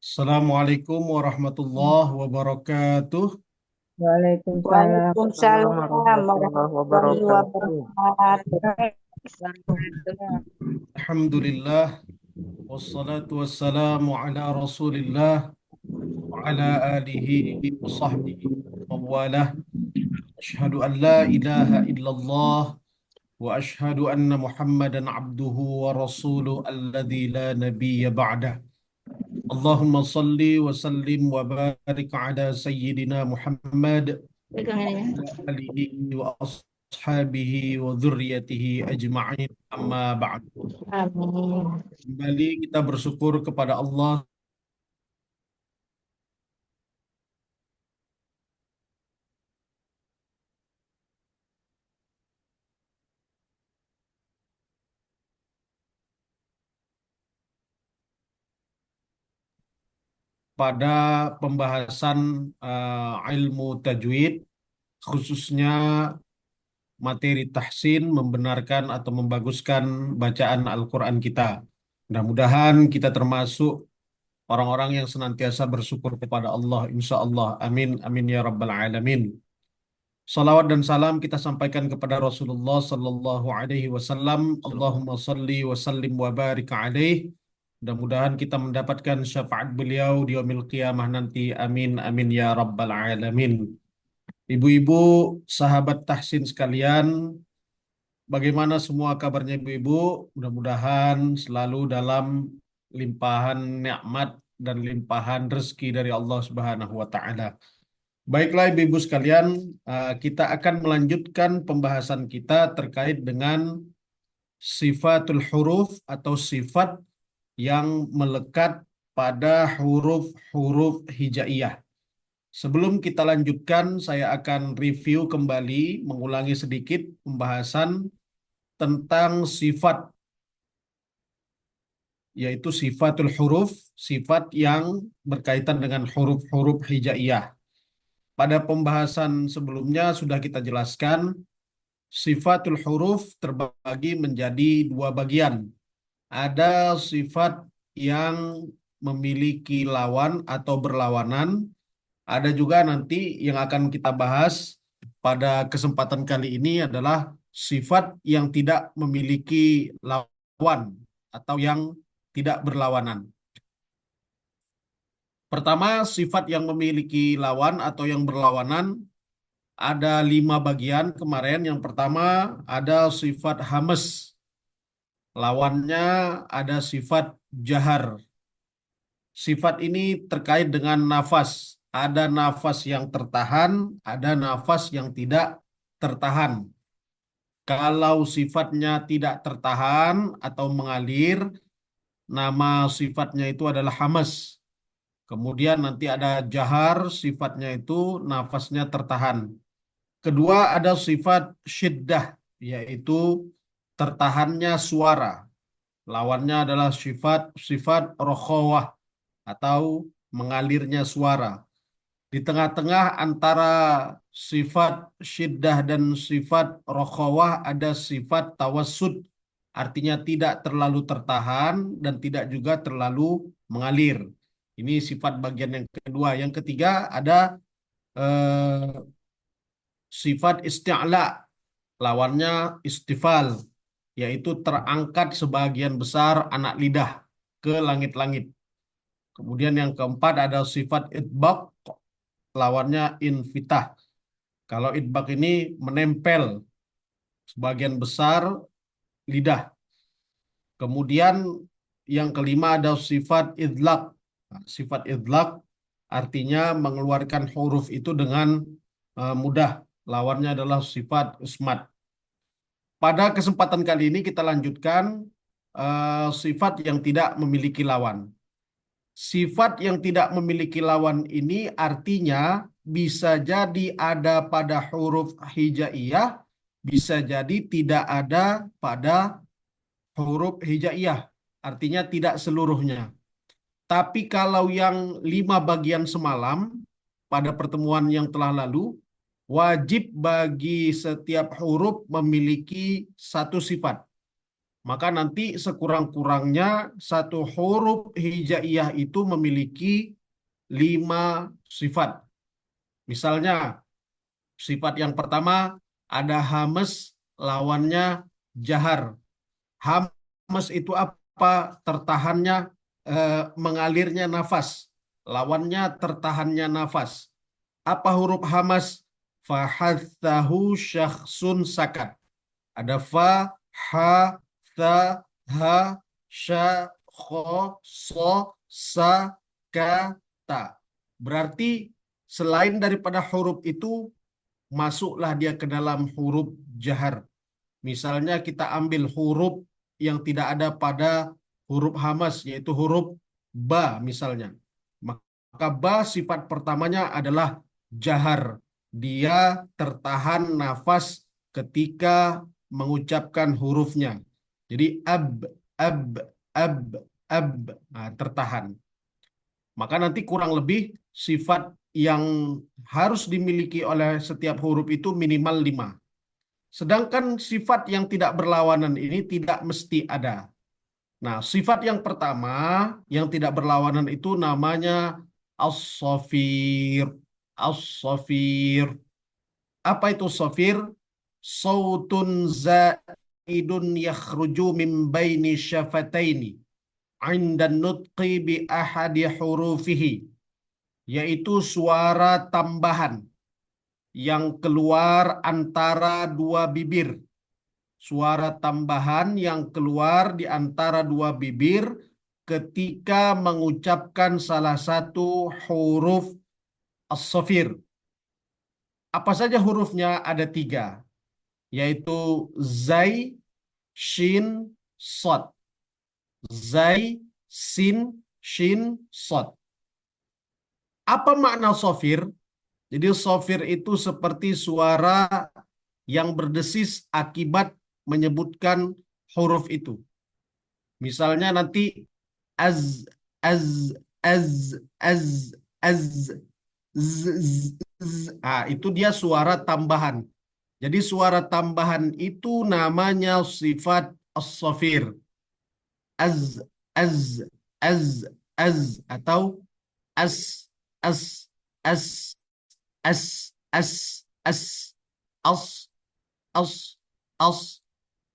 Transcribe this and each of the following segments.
Assalamualaikum warahmatullahi wabarakatuh. Waalaikumsalam Waalaikumsalam warahmatullahi warahmatullahi wabarakatuh. wabarakatuh. Alhamdulillah wassalatu wassalamu ala Rasulillah wa ala alihi wa sahbihi wa walah. Asyhadu an la ilaha illallah wa asyhadu anna Muhammadan abduhu wa rasuluh alladzi la nabiyya ba'dah. Allahumma salli wa sallim wa barik ala sayyidina Muhammad Pegang ininya. alihi wa ashabihi wa dzurriyyatihi ajma'in amma ba'd. Amin. Kembali kita bersyukur kepada Allah pada pembahasan ilmu tajwid, khususnya materi tahsin, membenarkan atau membaguskan bacaan Al-Quran kita. Mudah-mudahan kita termasuk orang-orang yang senantiasa bersyukur kepada Allah, insya Allah. Amin, amin ya rabbal alamin. Salawat dan salam kita sampaikan kepada Rasulullah Sallallahu Alaihi Wasallam. Allahumma salli wa sallim wa barik alaih. Mudah-mudahan kita mendapatkan syafaat beliau di yaumil qiyamah nanti. Amin, amin ya rabbal alamin. Ibu-ibu, sahabat tahsin sekalian, bagaimana semua kabarnya ibu-ibu? Mudah-mudahan selalu dalam limpahan nikmat dan limpahan rezeki dari Allah Subhanahu wa taala. Baiklah ibu-ibu sekalian, kita akan melanjutkan pembahasan kita terkait dengan sifatul huruf atau sifat yang melekat pada huruf-huruf hijaiyah. Sebelum kita lanjutkan, saya akan review kembali, mengulangi sedikit pembahasan tentang sifat, yaitu sifatul huruf, sifat yang berkaitan dengan huruf-huruf hijaiyah. Pada pembahasan sebelumnya sudah kita jelaskan, sifatul huruf terbagi menjadi dua bagian. Ada sifat yang memiliki lawan atau berlawanan. Ada juga nanti yang akan kita bahas pada kesempatan kali ini adalah sifat yang tidak memiliki lawan atau yang tidak berlawanan. Pertama, sifat yang memiliki lawan atau yang berlawanan ada 5 bagian kemarin. Yang pertama ada sifat hames. Lawannya ada sifat jahar. Sifat ini terkait dengan nafas. Ada nafas yang tertahan, ada nafas yang tidak tertahan. Kalau sifatnya tidak tertahan atau mengalir, nama sifatnya itu adalah hamas. Kemudian nanti ada jahar, sifatnya itu nafasnya tertahan. Kedua ada sifat syiddah, yaitu tertahannya suara. Lawannya adalah sifat rokhawah atau mengalirnya suara. Di tengah-tengah antara sifat syiddah dan sifat rokhawah ada sifat tawassud. Artinya tidak terlalu tertahan dan tidak juga terlalu mengalir. Ini sifat bagian yang kedua. Yang ketiga ada eh, sifat isti'la, lawannya istifal, yaitu terangkat sebagian besar anak lidah ke langit-langit. Kemudian yang keempat ada sifat idbaq, lawannya infitah. Kalau idbaq ini menempel sebagian besar lidah. Kemudian yang kelima ada sifat idlaq. Nah, sifat idlaq artinya mengeluarkan huruf itu dengan mudah. Lawannya adalah sifat ismat. Pada kesempatan kali ini kita lanjutkan sifat yang tidak memiliki lawan. Sifat yang tidak memiliki lawan ini artinya bisa jadi ada pada huruf hijaiyah, bisa jadi tidak ada pada huruf hijaiyah. Artinya tidak seluruhnya. Tapi kalau yang 5 bagian semalam pada pertemuan yang telah lalu, wajib bagi setiap huruf memiliki satu sifat. maka nanti sekurang-kurangnya satu huruf hijaiyah itu memiliki 5 sifat. Misalnya, sifat yang pertama ada hames, lawannya jahar. Hames itu apa? Tertahannya, mengalirnya nafas. Lawannya tertahannya nafas. Apa huruf hamas? Fahathahu syakhsun sakat. Ada fa, ha, tha, ha, sya, kho, so, sa, ka, ta. Berarti selain daripada huruf itu, masuklah dia ke dalam huruf jahar. Misalnya kita ambil huruf yang tidak ada pada huruf hamas, yaitu huruf ba misalnya. Maka ba sifat pertamanya adalah jahar. Dia tertahan nafas ketika mengucapkan hurufnya. Jadi ab, ab, ab. Nah, tertahan. Maka nanti kurang lebih sifat yang harus dimiliki oleh setiap huruf itu minimal 5. Sedangkan sifat yang tidak berlawanan ini tidak mesti ada. Nah, sifat yang pertama yang tidak berlawanan itu namanya as-safir. As-safir. Apa itu safir? Sautun zaidun yakhruju min baini syafataini 'inda nutqi bi ahadi hurufihi, yaitu suara tambahan yang keluar antara dua bibir. Suara tambahan yang keluar di antara dua bibir ketika mengucapkan salah satu huruf as-safir. Apa saja hurufnya? Ada 3, yaitu zai, shin, sod. Zai, sin, shin, sod. Apa makna safir? Jadi safir itu seperti suara yang berdesis akibat menyebutkan huruf itu. Misalnya nanti az, az, az, az, az, z, z, z. Ah, itu dia suara tambahan. Jadi suara tambahan itu namanya sifat as-safir. Az, az, az, az, atau as, as, as, as, as, as, as, as, as,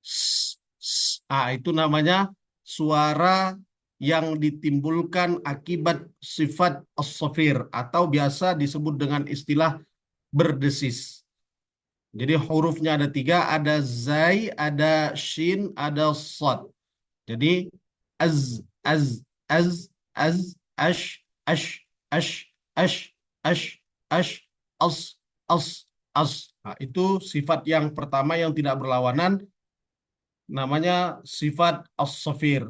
s, s. Ah, itu namanya suara yang ditimbulkan akibat sifat as-safir atau biasa disebut dengan istilah berdesis. Jadi hurufnya ada 3, ada zai, ada shin, ada sad. Jadi az, az, az, az, ash, ash, ash, ash, ash, ash, as, as, as. Nah, itu sifat yang pertama yang tidak berlawanan, namanya sifat as-safir.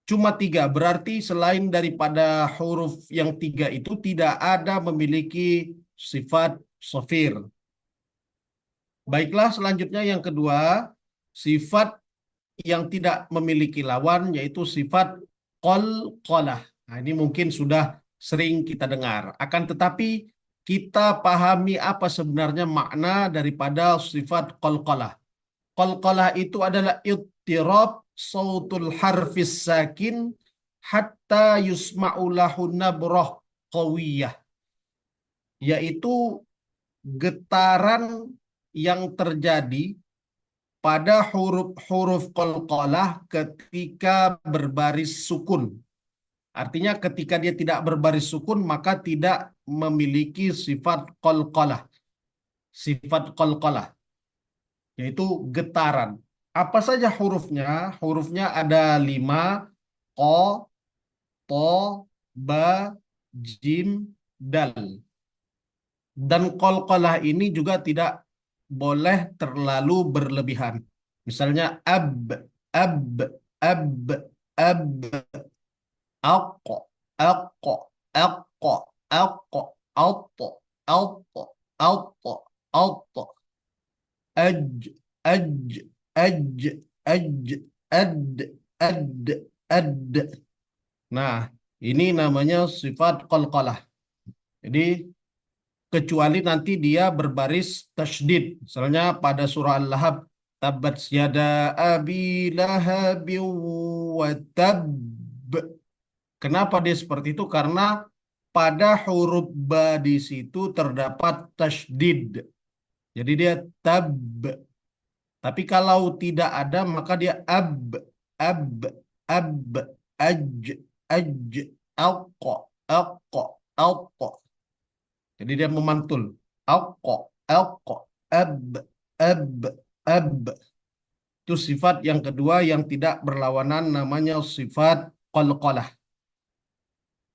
Cuma 3, berarti selain daripada huruf yang 3 itu tidak ada memiliki sifat safir. Baiklah, selanjutnya yang kedua, sifat yang tidak memiliki lawan, yaitu sifat qalqalah. Nah, ini mungkin sudah sering kita dengar. Akan tetapi kita pahami apa sebenarnya makna daripada sifat qalqalah. Qalqalah itu adalah ittirab sautul harfis sakin hatta yusma'u lahu nabrah qawiyah. Yaitu getaran yang terjadi pada huruf-huruf qalqalah ketika berbaris sukun. Artinya ketika dia tidak berbaris sukun maka tidak memiliki sifat qalqalah. Sifat qalqalah yaitu getaran. Apa saja hurufnya? Hurufnya ada 5, qa, ta, ba, jim, dal. Dan qalqalah ini juga tidak boleh terlalu berlebihan. Misalnya ab, ab, ab, ab, aqqa, aqqa, aqqa, aqqa, alta, alta, alta, alta, aj, aj, aj, aj, ad, ad, ad. Nah, ini namanya sifat qalqalah. Jadi kecuali nanti dia berbaris tasydid. Misalnya pada surah Al-Lahab, Tabat yada abi lahabin wa tab. Kenapa dia seperti itu? Karena pada huruf ba di situ terdapat tasydid. Jadi dia tab. Tapi kalau tidak ada maka dia ab, ab, aj, aj, alqa, alqa, alqa. Jadi dia memantul. Alqa, alqa, ab, ab, ab. Itu sifat yang kedua yang tidak berlawanan namanya sifat qalqalah.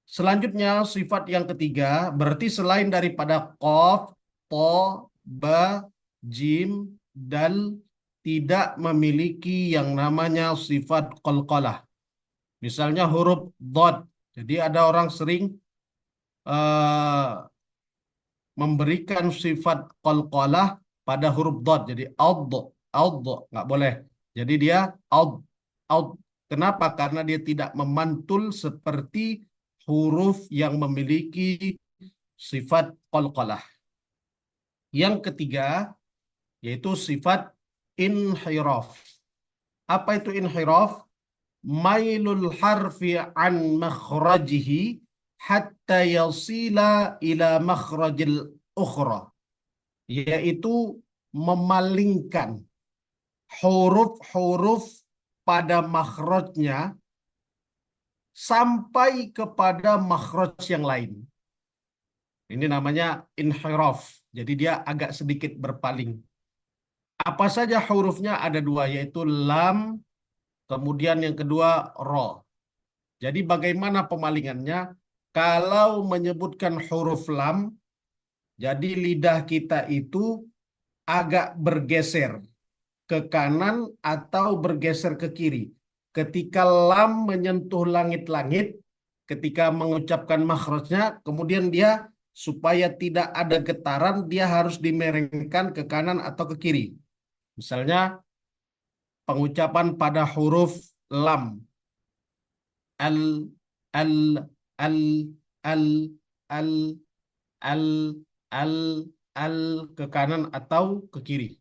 Selanjutnya sifat yang ketiga berarti selain daripada qaf, to, ba, jim, dal tidak memiliki yang namanya sifat qalqalah. Misalnya huruf dhad. Jadi ada orang sering eh, memberikan sifat qalqalah pada huruf dhad. Jadi aud, nggak boleh. Jadi dia aud. Kenapa? Karena dia tidak memantul seperti huruf yang memiliki sifat qalqalah. Yang ketiga yaitu sifat inhiraf. Apa itu inhiraf? Mailul harfi an makhrajihi hatta yasila ila makhrajil ukhra, yaitu memalingkan huruf-huruf pada makhrajnya sampai kepada makhraj yang lain. Ini namanya inhiraf. Jadi dia agak sedikit berpaling. Apa saja hurufnya? Ada dua, yaitu lam, kemudian yang kedua ro. Jadi bagaimana pemalingannya? Kalau menyebutkan huruf lam, jadi lidah kita itu agak bergeser ke kanan atau bergeser ke kiri. Ketika lam menyentuh langit-langit, ketika mengucapkan makhrajnya, kemudian dia supaya tidak ada getaran, dia harus dimerengkan ke kanan atau ke kiri. Misalnya pengucapan pada huruf lam. Al, al, al, al, al, al, al, al ke kanan atau ke kiri.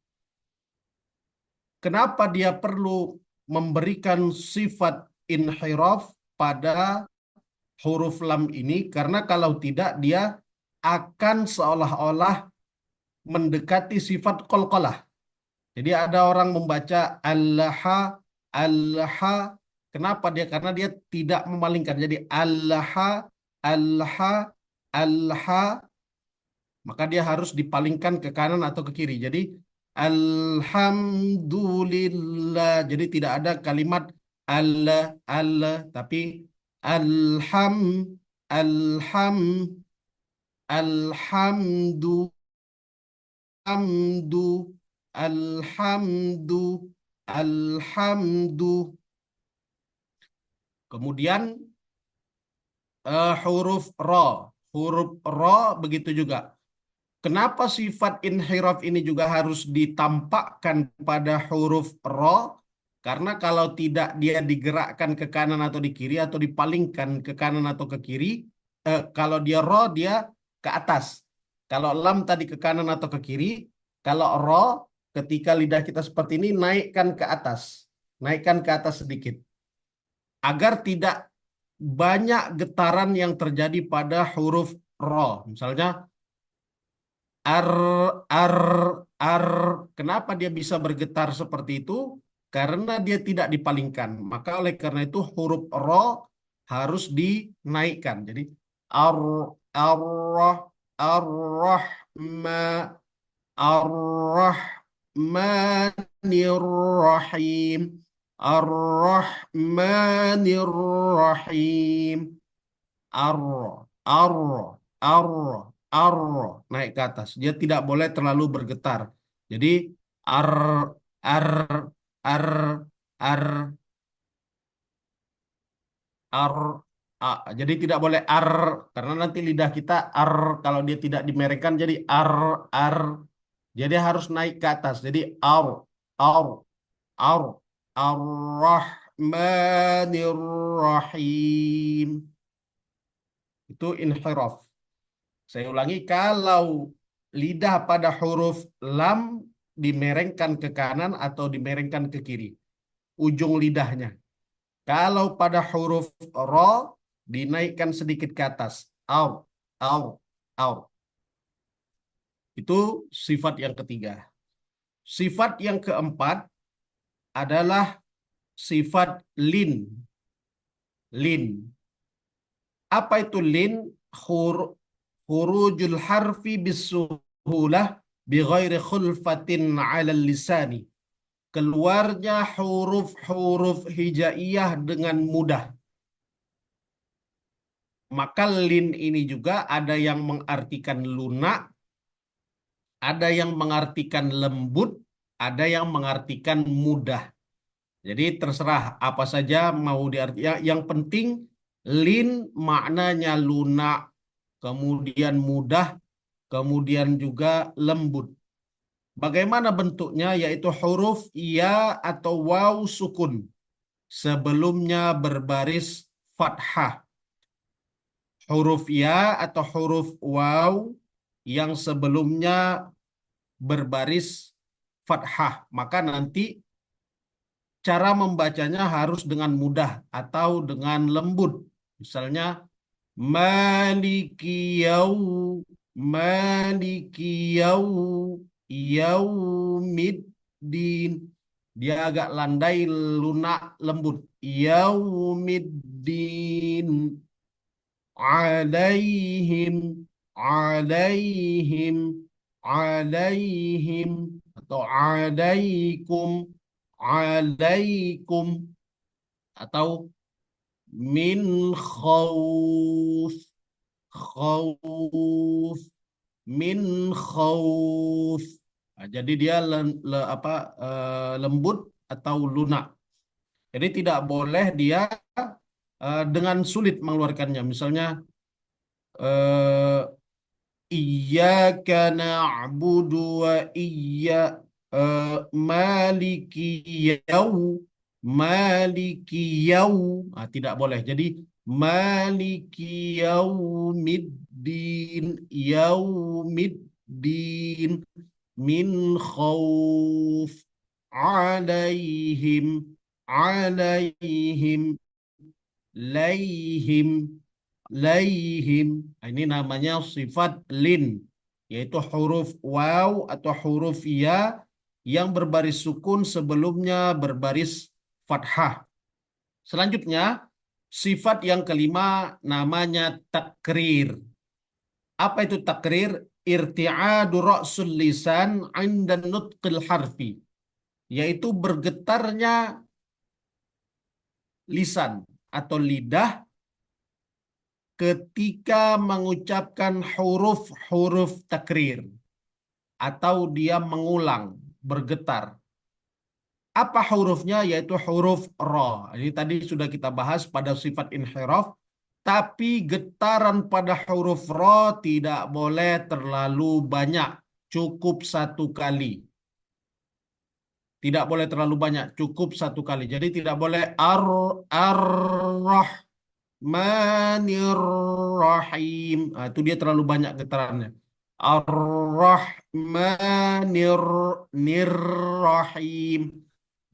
Kenapa dia perlu memberikan sifat inhiraf pada huruf lam ini? Karena kalau tidak dia akan seolah-olah mendekati sifat qalqalah. Jadi ada orang membaca allaha, allaha. Kenapa dia? Karena dia tidak memalingkan. Jadi allaha, allaha, allaha. Maka dia harus dipalingkan ke kanan atau ke kiri. Jadi alhamdulillah. Jadi tidak ada kalimat Allah, Allah, tapi alham, alham, alhamdu, hamdu, alhamdu, alhamdu. Kemudian huruf ro. Huruf ro begitu juga. Kenapa sifat inhiraf ini juga harus ditampakkan pada huruf ro? Karena kalau tidak dia digerakkan ke kanan atau di kiri atau dipalingkan ke kanan atau ke kiri, kalau dia ro dia ke atas. Kalau lam tadi ke kanan atau ke kiri, kalau ro ketika lidah kita seperti ini naikkan ke atas. Naikkan ke atas sedikit. Agar tidak banyak getaran yang terjadi pada huruf ro. Misalnya ar, ar, ar. Kenapa dia bisa bergetar seperti itu? Karena dia tidak dipalingkan. Maka oleh karena itu huruf ro harus dinaikkan. Jadi ar, arrah, arrahma, arrahmanirrahim, arrahmanirrahim, ar, ar, ar, ar, naik ke atas. Dia tidak boleh terlalu bergetar. Jadi ar, ar, ar, ar, ar, jadi tidak boleh ar karena nanti lidah kita ar kalau dia tidak dimerengkan jadi ar. Jadi harus naik ke atas. Jadi ar, ar, ar-Rahmanir-Rahim. Itu inhiraf. Saya ulangi, kalau lidah pada huruf lam dimerengkan ke kanan atau dimerengkan ke kiri. Ujung lidahnya. Kalau pada huruf ro dinaikkan sedikit ke atas. Au, au, au. Itu sifat yang ketiga. Sifat yang keempat adalah sifat lin. Lin. Apa itu lin? Khurujul harfi bisuhulah bighairi khulfatin 'alal lisani. Keluarnya huruf-huruf hijaiyah dengan mudah. Maka lin ini juga ada yang mengartikan lunak, ada yang mengartikan lembut, ada yang mengartikan mudah. Jadi terserah apa saja mau diarti. Yang penting lin maknanya lunak, kemudian mudah, kemudian juga lembut. Bagaimana bentuknya? Yaitu huruf ya atau waw sukun. Sebelumnya berbaris fathah. Huruf ya atau huruf waw yang sebelumnya berbaris fathah. Maka nanti cara membacanya harus dengan mudah atau dengan lembut. Misalnya Maliki yau, Maliki yau, Yaumiddin. Dia agak landai, lunak, lembut. Yaumiddin. Alaihim, alaihim, alaihim. Atau alaikum, alaikum. Atau min khawf, khawf, min khawf. Nah, jadi dia lembut atau lunak. Jadi tidak boleh dia dengan sulit mengeluarkannya. Misalnya eh, iyyaka na'budu wa maliki yau, maliki yau. Ah, tidak boleh. Jadi maliki yaumiddin, yaumiddin min khauf alaihim, alaihim, laihim, laihim. Nah, ini namanya sifat lin, yaitu huruf waw atau huruf ya yang berbaris sukun sebelumnya berbaris fathah. Selanjutnya, sifat yang kelima namanya takrir. Apa itu takrir? Irti'adu ra'sul lisan 'inda nutqil harfi, yaitu bergetarnya lisan atau lidah ketika mengucapkan huruf-huruf takrir atau dia mengulang, bergetar. Apa hurufnya? Yaitu huruf ro. Ini tadi sudah kita bahas pada sifat inhiraf, tapi getaran pada huruf ro tidak boleh terlalu banyak, cukup satu kali. Tidak boleh terlalu banyak, cukup satu kali. Jadi tidak boleh ar Manir Rahim. Nah, itu dia terlalu banyak getarannya. Ar-Rahmanir Nirrahim.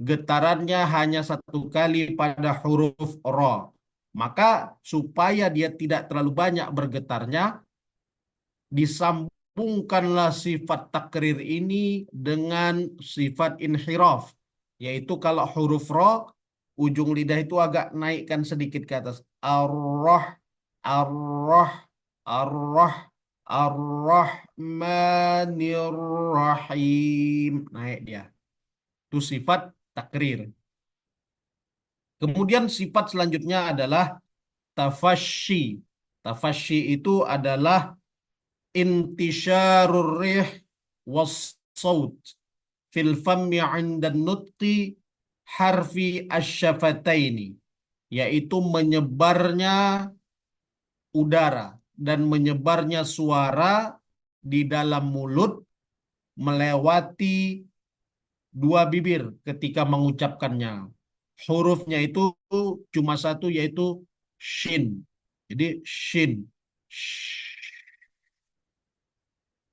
Getarannya hanya satu kali pada huruf Ra. Maka supaya dia tidak terlalu banyak bergetarnya, disambungkanlah sifat takrir ini dengan sifat inhiraf. Yaitu kalau huruf Ra, ujung lidah itu agak naikkan sedikit ke atas. Ar-Rah, Ar-Rah, Ar-Rah, Ar-Rahmanir-Rahim. Naik dia. Itu sifat takrir. Kemudian sifat selanjutnya adalah tafasyi. Tafasyi itu adalah intisyarur rih was saut fil fammi 'inda nutqi harfi asyafataini, yaitu menyebarnya udara dan menyebarnya suara di dalam mulut melewati dua bibir ketika mengucapkannya. Hurufnya itu cuma satu, yaitu shin. Jadi shin.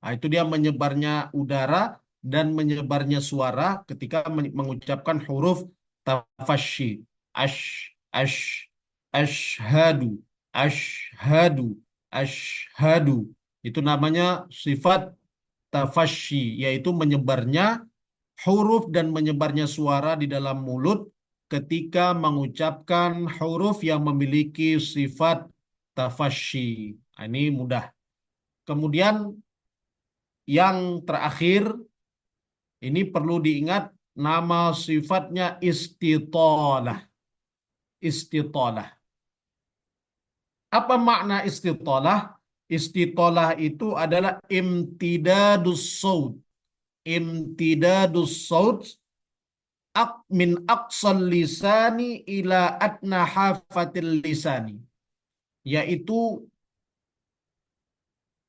Nah, itu dia menyebarnya udara dan menyebarnya suara ketika mengucapkan huruf tafasyi. Ash, ash, ashhadu, ashhadu, ashhadu. Itu namanya sifat tafasyi, yaitu menyebarnya huruf dan menyebarnya suara di dalam mulut ketika mengucapkan huruf yang memiliki sifat tafasyi. Nah, ini mudah. Kemudian yang terakhir, ini perlu diingat, nama sifatnya istitolah. Istitolah. Apa makna istitolah? Istitolah itu adalah imtidadus saut. Imtidadus saut min aqsal lisani ila adna hafatil lisani. Yaitu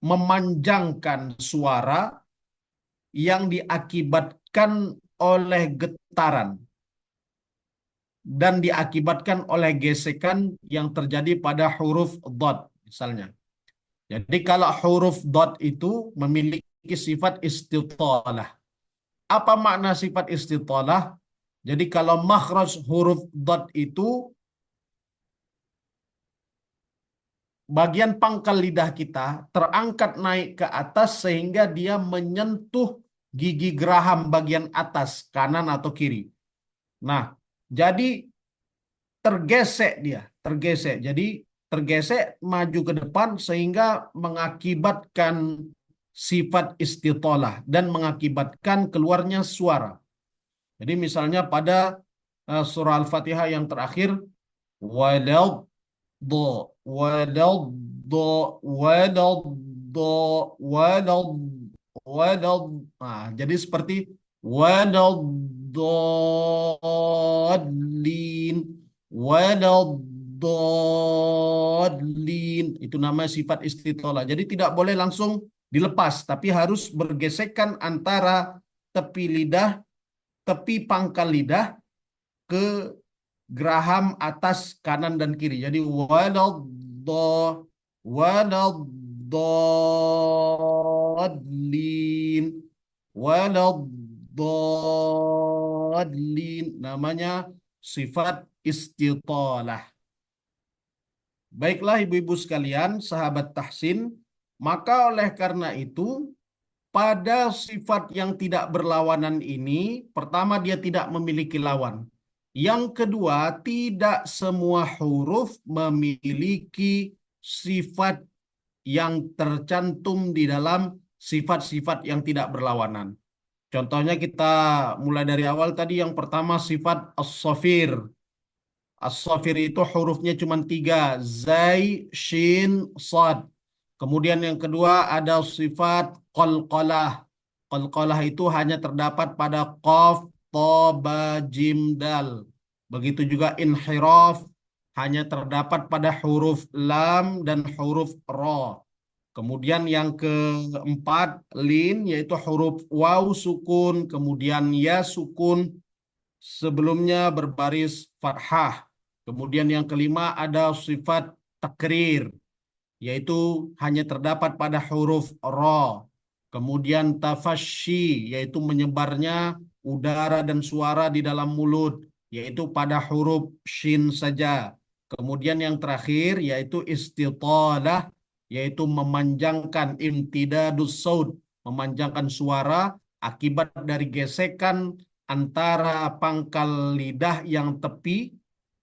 memanjangkan suara yang diakibatkan oleh getaran dan diakibatkan oleh gesekan yang terjadi pada huruf dot misalnya. Jadi kalau huruf dot itu memiliki sifat istitalah. Apa makna sifat istitalah? Jadi kalau makhraj huruf dot itu bagian pangkal lidah kita terangkat naik ke atas sehingga dia menyentuh gigi geraham bagian atas kanan atau kiri. Nah, jadi tergesek dia, tergesek. Jadi tergesek maju ke depan sehingga mengakibatkan sifat istitolah dan mengakibatkan keluarnya suara. Jadi misalnya pada surah Al-Fatihah yang terakhir, wadal do, wadal do, wadal do, wadal, wadal. Nah, jadi seperti wadal dolin, waladhdallin. Itu namanya sifat istitolah. Jadi tidak boleh langsung dilepas, tapi harus bergesekan antara tepi lidah, tepi pangkal lidah ke geraham atas kanan dan kiri. Jadi waladhdallin, waladhdallin. Namanya sifat istitalah. Baiklah ibu-ibu sekalian, sahabat tahsin, maka oleh karena itu pada sifat yang tidak berlawanan ini, pertama dia tidak memiliki lawan. Yang kedua, tidak semua huruf memiliki sifat yang tercantum di dalam sifat-sifat yang tidak berlawanan. Contohnya kita mulai dari awal tadi, yang pertama sifat as-safir. As-safir itu hurufnya cuma 3, zai, shin, sad. Kemudian yang kedua ada sifat qalqalah. Qalqalah itu hanya terdapat pada qaf, ta, ba, jim, dal. Begitu juga inhiraf hanya terdapat pada huruf lam dan huruf ra. Kemudian yang keempat lin yaitu huruf waw sukun, kemudian ya sukun sebelumnya berbaris fathah. Kemudian yang kelima ada sifat takrir, yaitu hanya terdapat pada huruf ra. Kemudian tafasyi, yaitu menyebarnya udara dan suara di dalam mulut, yaitu pada huruf shin saja. Kemudian yang terakhir yaitu istitalah, yaitu memanjangkan imtidadus saut, memanjangkan suara akibat dari gesekan antara pangkal lidah yang tepi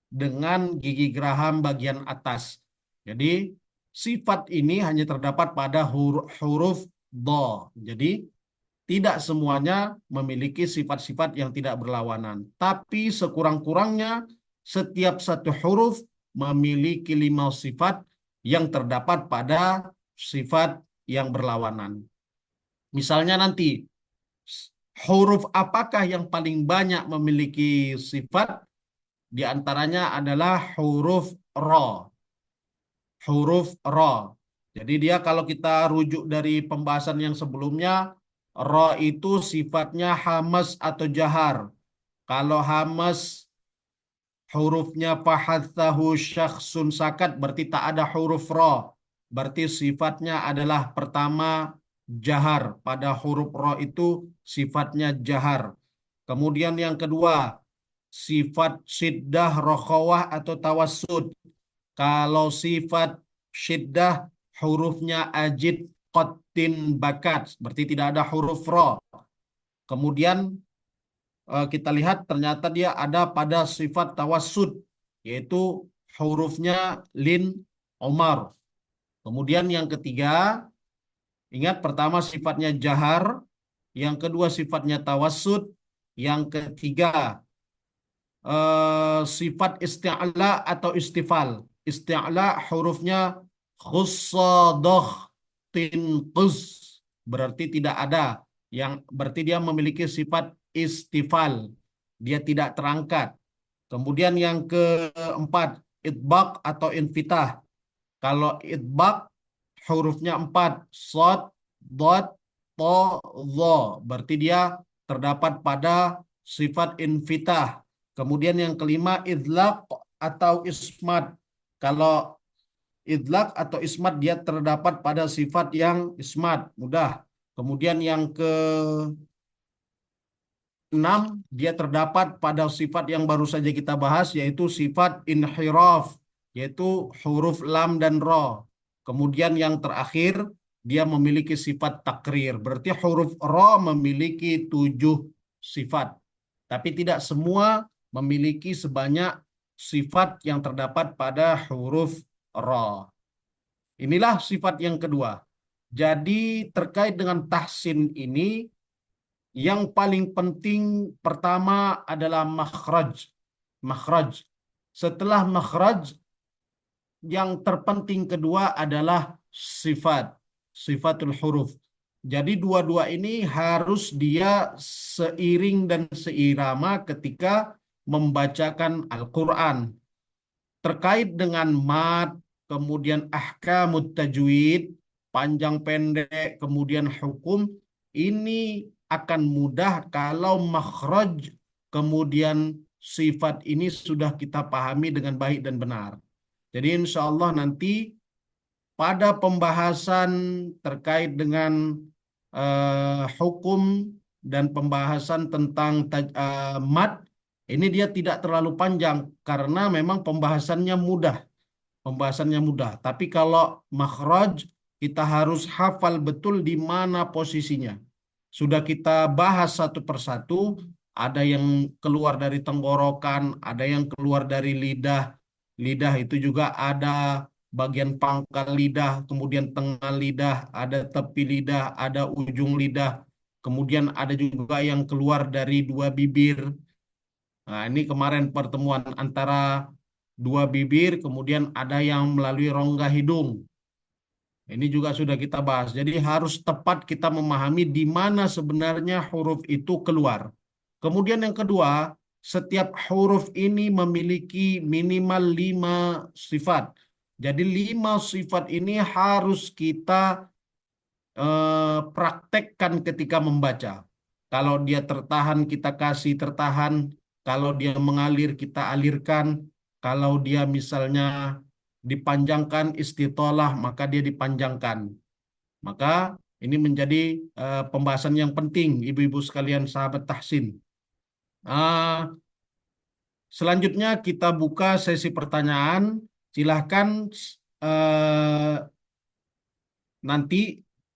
dengan gigi geraham bagian atas. Jadi sifat ini hanya terdapat pada huruf do. Jadi tidak semuanya memiliki sifat-sifat yang tidak berlawanan. Tapi sekurang-kurangnya setiap satu huruf memiliki 5 sifat yang terdapat pada sifat yang berlawanan. Misalnya nanti huruf apakah yang paling banyak memiliki sifat? Di antaranya adalah huruf ra. Huruf ra. Jadi dia kalau kita rujuk dari pembahasan yang sebelumnya, ra itu sifatnya hamas atau jahar. Kalau hamas hurufnya fahathahu syakhsun sakat berarti tak ada huruf ra. Berarti sifatnya adalah pertama jahar. Pada huruf ro itu sifatnya jahar. Kemudian yang kedua, sifat syiddah, rokhawah atau tawassud. Kalau sifat syiddah hurufnya ajid, qatin, bakat. Berarti tidak ada huruf ro. Kemudian kita lihat ternyata dia ada pada sifat tawassud, yaitu hurufnya lin, omar. Kemudian yang ketiga, ingat pertama sifatnya jahar, yang kedua sifatnya tawassud, yang ketiga sifat isti'la atau istifal. Isti'la hurufnya khussadah tinqus, berarti tidak ada, yang berarti dia memiliki sifat istifal, dia tidak terangkat. Kemudian yang keempat, itbaq atau infitah. Kalau itbaq hurufnya empat, sod, dot, to, zo, berarti dia terdapat pada sifat infitah. Kemudian yang kelima, idlaq atau ismat. Kalau idlaq atau ismat dia terdapat pada sifat yang ismat, mudah. Kemudian yang keenam, dia terdapat pada sifat yang baru saja kita bahas, yaitu sifat inhiraf, yaitu huruf lam dan ro. Kemudian yang terakhir, dia memiliki sifat takrir. Berarti huruf ro memiliki 7 sifat. Tapi tidak semua memiliki sebanyak sifat yang terdapat pada huruf ro. Inilah sifat yang kedua. Jadi terkait dengan tahsin ini, yang paling penting pertama adalah makhraj. Makhraj. Setelah makhraj, yang terpenting kedua adalah sifat. Sifatul huruf. Jadi dua-dua ini harus dia seiring dan seirama ketika membacakan Al-Quran. Terkait dengan mat, kemudian ahkamut tajwid, panjang pendek, kemudian hukum, ini akan mudah kalau makhraj, kemudian sifat ini sudah kita pahami dengan baik dan benar. Jadi insya Allah nanti pada pembahasan terkait dengan hukum dan pembahasan tentang mat, ini dia tidak terlalu panjang karena memang pembahasannya mudah. Pembahasannya mudah. Tapi kalau makhraj, kita harus hafal betul di mana posisinya. Sudah kita bahas satu persatu, ada yang keluar dari tenggorokan, ada yang keluar dari lidah. Lidah itu juga ada bagian pangkal lidah, kemudian tengah lidah, ada tepi lidah, ada ujung lidah, kemudian ada juga yang keluar dari dua bibir. Nah, ini kemarin pertemuan antara dua bibir, kemudian ada yang melalui rongga hidung. Ini juga sudah kita bahas. Jadi harus tepat kita memahami di mana sebenarnya huruf itu keluar. Kemudian yang kedua, setiap huruf ini memiliki minimal 5 sifat. Jadi 5 sifat ini harus kita praktekkan ketika membaca. Kalau dia tertahan, kita kasih tertahan. Kalau dia mengalir, kita alirkan. Kalau dia misalnya dipanjangkan istitolah, maka dia dipanjangkan. Maka ini menjadi pembahasan yang penting, ibu-ibu sekalian sahabat tahsin. Ah, Selanjutnya kita buka sesi pertanyaan. Silahkan eh, nanti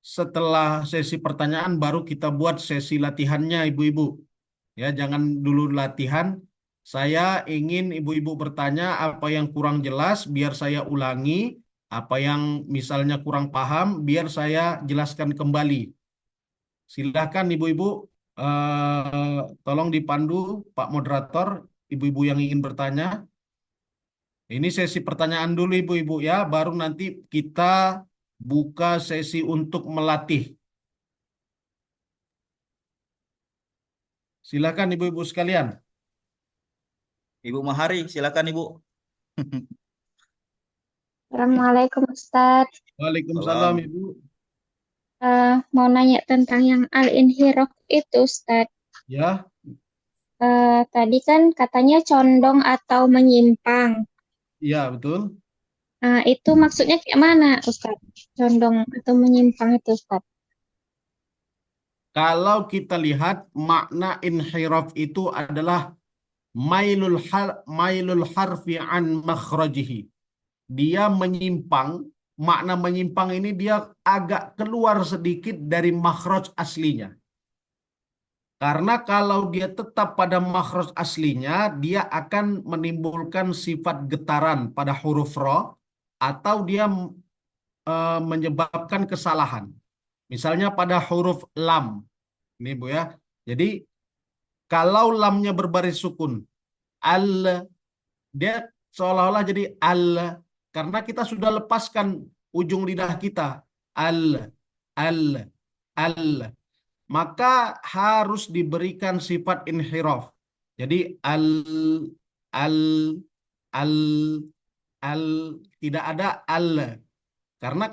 setelah sesi pertanyaan baru kita buat sesi latihannya, ibu-ibu. Ya, jangan dulu latihan. Saya ingin ibu-ibu bertanya apa yang kurang jelas, biar saya ulangi. Apa yang misalnya kurang paham, biar saya jelaskan kembali. Silahkan ibu-ibu, tolong dipandu Pak Moderator, ibu-ibu yang ingin bertanya. Ini sesi pertanyaan dulu ibu-ibu ya, baru nanti kita buka sesi untuk melatih. Silakan ibu-ibu sekalian. Ibu Mahari, silakan Ibu. Assalamualaikum Ustaz. Waalaikumsalam Salam. ibu. Mau nanya tentang yang al-inhiraf itu Ustaz. Ya, Tadi kan katanya condong atau menyimpang. iya betul. Itu maksudnya kayak mana Ustaz? Condong atau menyimpang itu Ustaz? Kalau kita lihat makna inhiraf itu adalah mailul harfi an makhrajihi. Dia menyimpang, makna menyimpang ini dia agak keluar sedikit dari makhraj aslinya. Karena kalau dia tetap pada makhraj aslinya, dia akan menimbulkan sifat getaran pada huruf ro atau dia menyebabkan kesalahan. Misalnya pada huruf lam. Ini Bu ya. Jadi kalau lamnya berbaris sukun, al, dia seolah-olah jadi al, karena kita sudah lepaskan ujung lidah kita. Al, al, al. Maka harus diberikan sifat inhiraf. Jadi al, al, al, tidak ada al. Karena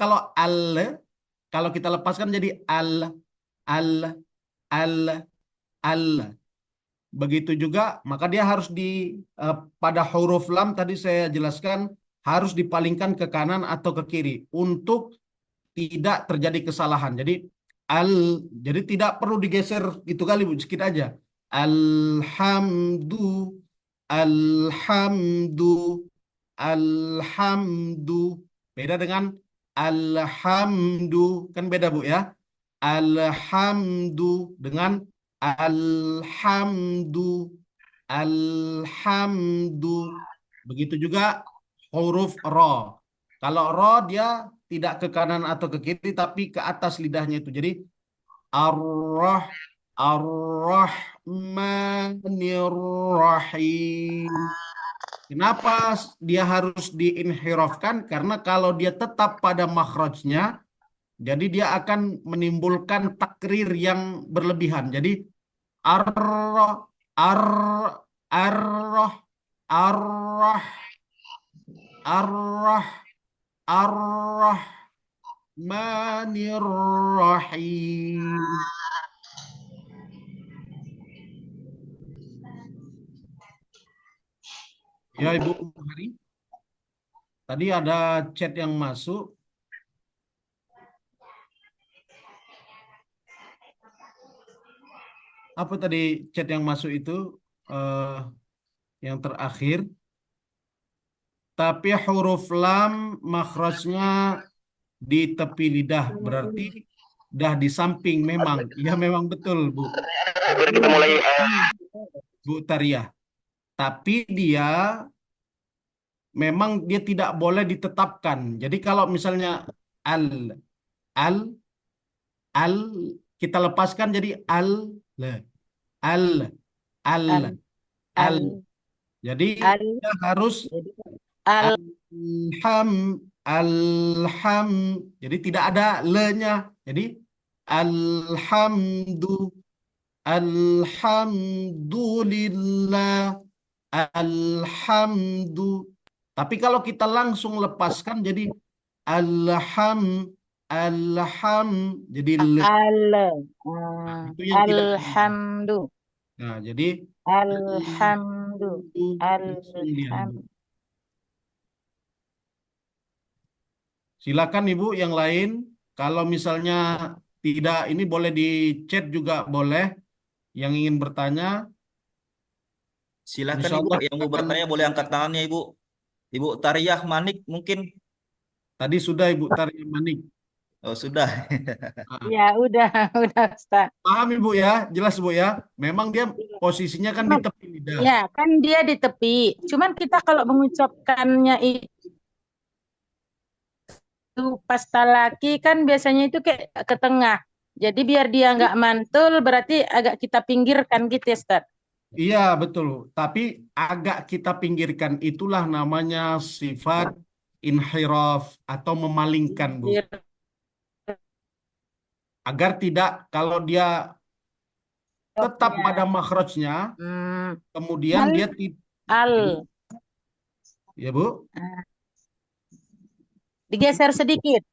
kalau kita lepaskan jadi al, al, al. Begitu juga, maka dia harus pada huruf lam tadi saya jelaskan harus dipalingkan ke kanan atau ke kiri untuk tidak terjadi kesalahan. Jadi al, jadi tidak perlu digeser gitu kali Bu, sedikit aja. Alhamdu, alhamdu, alhamdu. Beda dengan alhamdu, kan beda Bu ya. Alhamdu dengan alhamdu, alhamdu. Begitu juga huruf ro. Kalau ro dia tidak ke kanan atau ke kiri tapi ke atas lidahnya itu. Jadi ar-rah ar-rahmanir rahim. Kenapa dia harus diinhirafkan? Karena kalau dia tetap pada makhrajnya, jadi dia akan menimbulkan takrir yang berlebihan. Jadi ar ar ar ar ar ar-rahmanir rahim. Ya Ibu Hari, tadi ada chat yang masuk. Apa tadi chat yang masuk itu? Yang terakhir. Tapi huruf lam makhrajnya di tepi lidah. Berarti dah di samping memang. Ya memang betul Bu. Bu Tariah. Tapi dia memang dia tidak boleh ditetapkan. Jadi kalau misalnya al, al, al, kita lepaskan jadi al, al, al, Al, al. al, Jadi al, kita harus jadi al, alham, alham. Jadi tidak ada le-nya. Jadi alhamdu, alhamdulillah, alhamdu. Tapi kalau kita langsung lepaskan jadi alham, alham. Jadi le. al, Itu yang tidak boleh. alhamdu, Nah, jadi alhamdu, langsung dia. alhamdu. Silakan Ibu yang lain. Kalau misalnya tidak ini boleh di chat juga boleh. Yang ingin bertanya, Silakan insya Ibu, Allah yang mau akan. bertanya boleh angkat tangannya Ibu. Ibu Tariyah Manik mungkin. Tadi sudah Ibu Tari Manik. Oh, sudah. Ah, Ya udah, udah Ustaz. paham Ibu ya, jelas Bu ya. Memang dia posisinya kan di Cuman, tepi lidah. ya kan dia di tepi. Cuman kita kalau mengucapkannya itu pas talaki kan biasanya itu kayak ke tengah. Jadi biar dia nggak mantul berarti agak kita pinggirkan gitu ya Ustaz. Iya betul. Tapi agak kita pinggirkan itulah namanya sifat inhiraf atau memalingkan Bu. Agar tidak kalau dia tetap pada makhrajnya, Hmm, kemudian al, dia al. ya Bu, Digeser sedikit.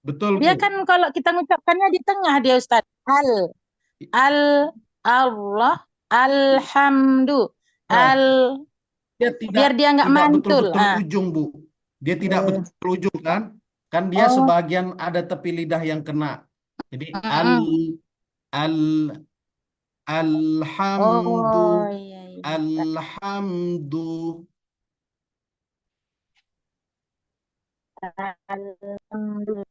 betul Dia Bu. kan kalau kita ngucapkannya di tengah dia Ustaz. Al, al, Allah, alhamdu, Nah, al. dia tidak Biar dia nggak tidak mantul. betul-betul Ah. ujung Bu. Dia tidak Eh, betul ujung kan? Kan dia oh, sebagian ada tepi lidah yang kena. Jadi al, mm-mm. al alhamdu Oh iya iya. alhamdu Alhamdulillah.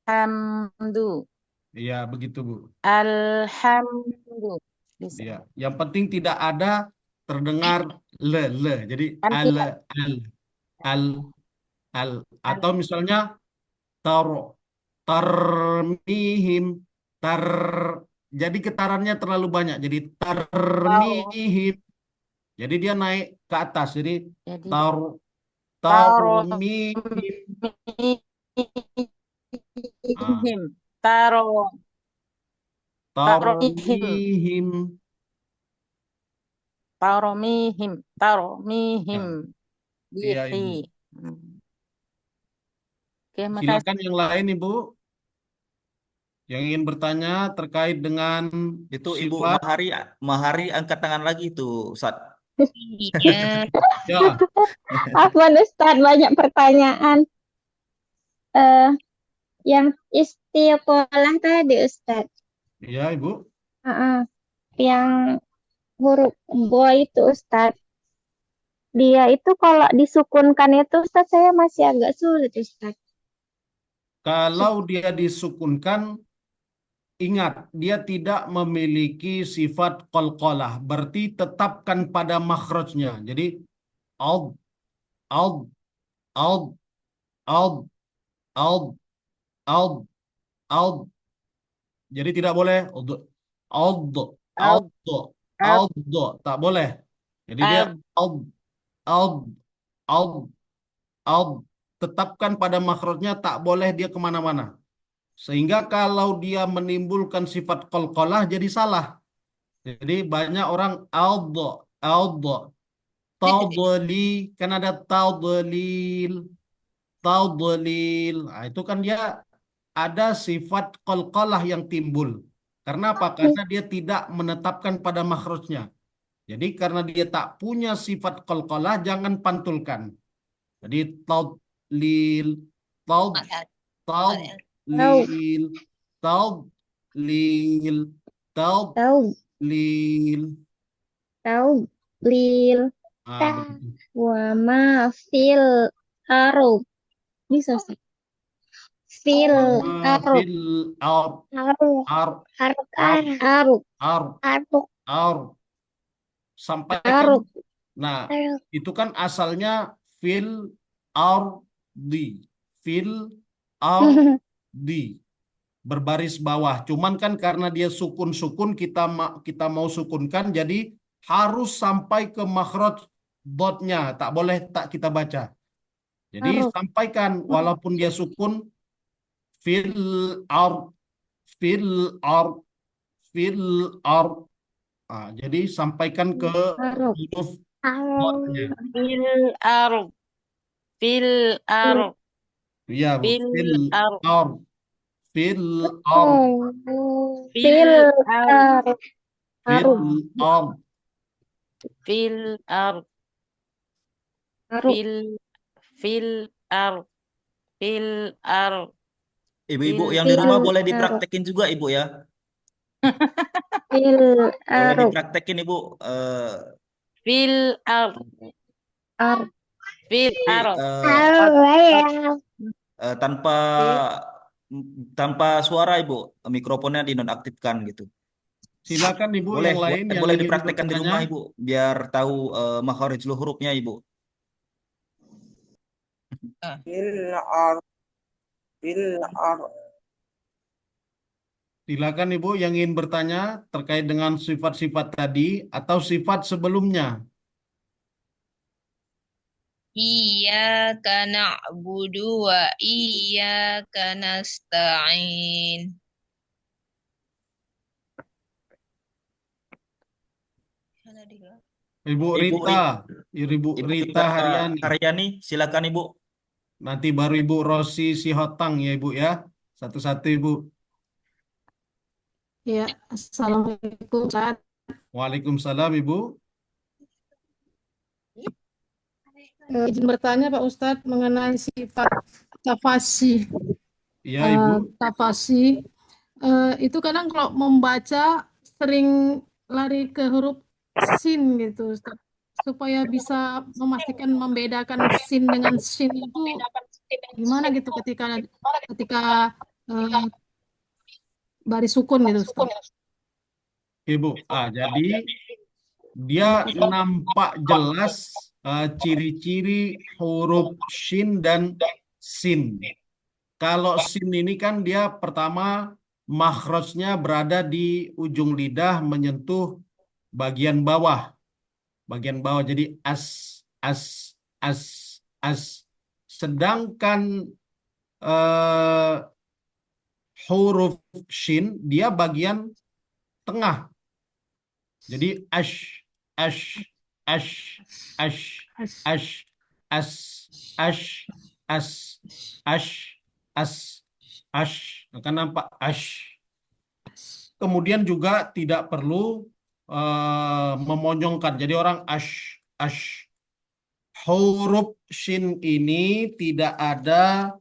Alhamdu. ya begitu Bu. Alhamdu. Bisa. Ya, yang penting tidak ada terdengar le. Jadi Nanti al al al atau misalnya tar tarmihim tar jadi getarannya terlalu banyak. Jadi tahu. tarmihim. Jadi dia naik ke atas. Jadi Jadi tar taruh tarmihim. Ah, taruh taruhim tarmihim. taruhim Ya, iya bihi. Ibu. Hmm. Oke, makasih. Silakan yang lain Ibu yang ingin bertanya terkait dengan Itu Ibu sifat. Mahari, Mahari angkat tangan lagi tuh, Ustaz. Iya, Ya, Afwan Ustadz, banyak pertanyaan. Eh, yang istiqolah tadi Ustadz. iya Ibu. Heeh. Yang huruf bo itu Ustadz. Dia itu kalau disukunkan itu Ustadz saya masih agak sulit Ustadz. Kalau dia disukunkan, ingat dia tidak memiliki sifat qalqalah, berarti tetapkan pada makhrajnya. Jadi aud, aud, aud, aud, aud, aud, aud. Jadi tidak boleh aud, aud, Al aud, al aud, tak boleh. Jadi dia al aud, aud, aud, aud. Tetapkan pada makhrajnya, tak boleh dia kemana-mana. Sehingga kalau dia menimbulkan sifat qalqalah jadi salah. Jadi banyak orang audho, audho, taudli, kan ada taudlil, taudlil. Nah, itu kan dia ada sifat qalqalah yang timbul. Karena apa? Karena dia tidak menetapkan pada makhrajnya. Jadi karena dia tak punya sifat qalqalah, jangan pantulkan. Jadi taudlil, taud, Tahu, taudlil, taudlil, tahu, taudlil. tahu, lil, Begitu. wa ma fil arub. Bisa Ustadz. Fil arub, Fil ar arub, ar arub, ar arub, ar arub, ar sampaikan. arub, Nah, arub. itu kan asalnya fil ardi, fil ardi berbaris bawah. Cuman kan karena dia sukun-sukun kita mau sukunkan jadi harus sampai ke makhraj dotnya, tak boleh tak kita baca. Jadi Arub. sampaikan walaupun dia sukun fil ard fil ard fil ard. Jadi sampaikan ke Arub. huruf dotnya. Arub. fil arub fil arub Iya, Bu. fil Fil arub ard fil ard Fil fil arub arub. fil Arub. ard. fil arub Arub. fil fil arub fil arub Ibu-ibu fil yang di rumah Fil boleh arub. dipraktekin juga Ibu ya. Fil Boleh arub. dipraktekin Ibu. fil arub Arub. fil Tapi, arub Arub. tanpa Fil tanpa suara Ibu, mikrofonnya dinonaktifkan gitu. Silakan Ibu Boleh, yang lain yang boleh ingin dipraktekkan di bertanya. rumah Ibu, biar tahu makharijul hurufnya Ibu. Silakan Ibu yang ingin bertanya terkait dengan sifat-sifat tadi atau sifat sebelumnya. Iyyaka na'budu wa iyyaka nasta'in. Ibu Ibu Rita, Ibu Ibu Rita Haryani. Haryani, silakan Ibu. Nanti baru Ibu Rosi Sihotang ya Ibu ya. Satu-satu Ibu. Ya, Assalamualaikum Ustaz. Waalaikumsalam Ibu. Izin bertanya Pak Ustadz mengenai sifat tafasih. Ya, Ibu. Tafasih itu kadang kalau membaca sering lari ke huruf sin gitu, Ustaz. Supaya bisa memastikan membedakan sin dengan sin itu gimana gitu ketika ketika eh, baris sukun gitu, Ustaz. Ibu. Jadi dia Terima kasih. nampak jelas ciri-ciri huruf shin dan sin. Kalau sin ini kan dia pertama makhrajnya berada di ujung lidah menyentuh bagian bawah. Bagian bawah jadi as, as, as, as. Sedangkan eh, huruf shin dia bagian tengah. Jadi ash, ash, ash, ash, As- ash, as, ash, as, ash, as, ash. Akan nampak ash. Kemudian juga tidak perlu memonyongkan. Jadi orang ash, ash. Huruf shin ini tidak ada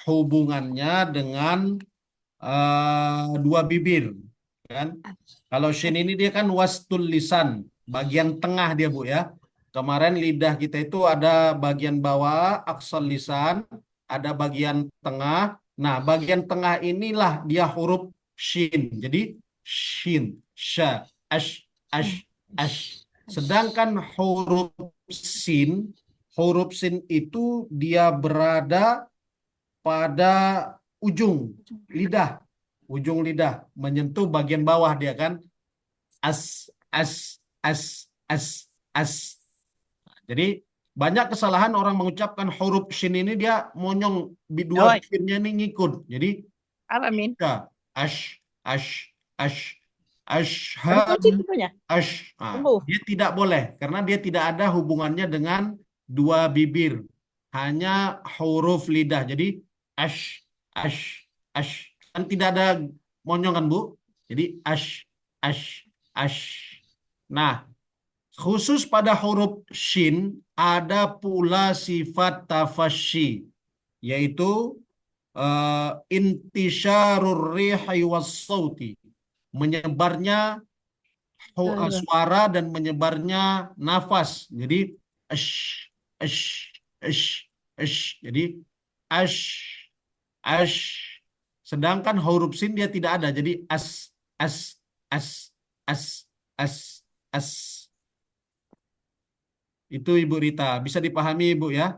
hubungannya dengan dua bibir, kan? Kalau shin ini dia kan wastul lisan, bagian tengah dia Bu ya. Kemarin lidah kita itu ada bagian bawah aksal lisan, ada bagian tengah. Nah, bagian tengah inilah dia huruf shin. Jadi shin, sha, ash, ash, ash. Sedangkan sin, huruf sin itu dia berada pada ujung lidah, ujung lidah menyentuh bagian bawah dia kan, as, as, as, as, as. Jadi banyak kesalahan orang mengucapkan huruf shin ini dia monyong dua Oi, bibirnya ini ngikut. Jadi apa Min? ash, ash, ash, Berapa ashhadu, kunci punya? ash. Tunggu. Dia tidak boleh karena dia tidak ada hubungannya dengan dua bibir, hanya huruf lidah. Jadi ash, ash, ash. Kan tidak ada monyong kan Bu? Jadi ash, ash, ash. Nah, khusus pada huruf shin ada pula sifat tafasyi, yaitu intisyarur rihi was sauti, menyebarnya suara dan menyebarnya nafas. Jadi ash, ash, ash, ash. Jadi ash, ash. Sedangkan huruf sin dia tidak ada. Jadi as, as, as, as, as, as. Itu Ibu Rita. Bisa dipahami Ibu ya?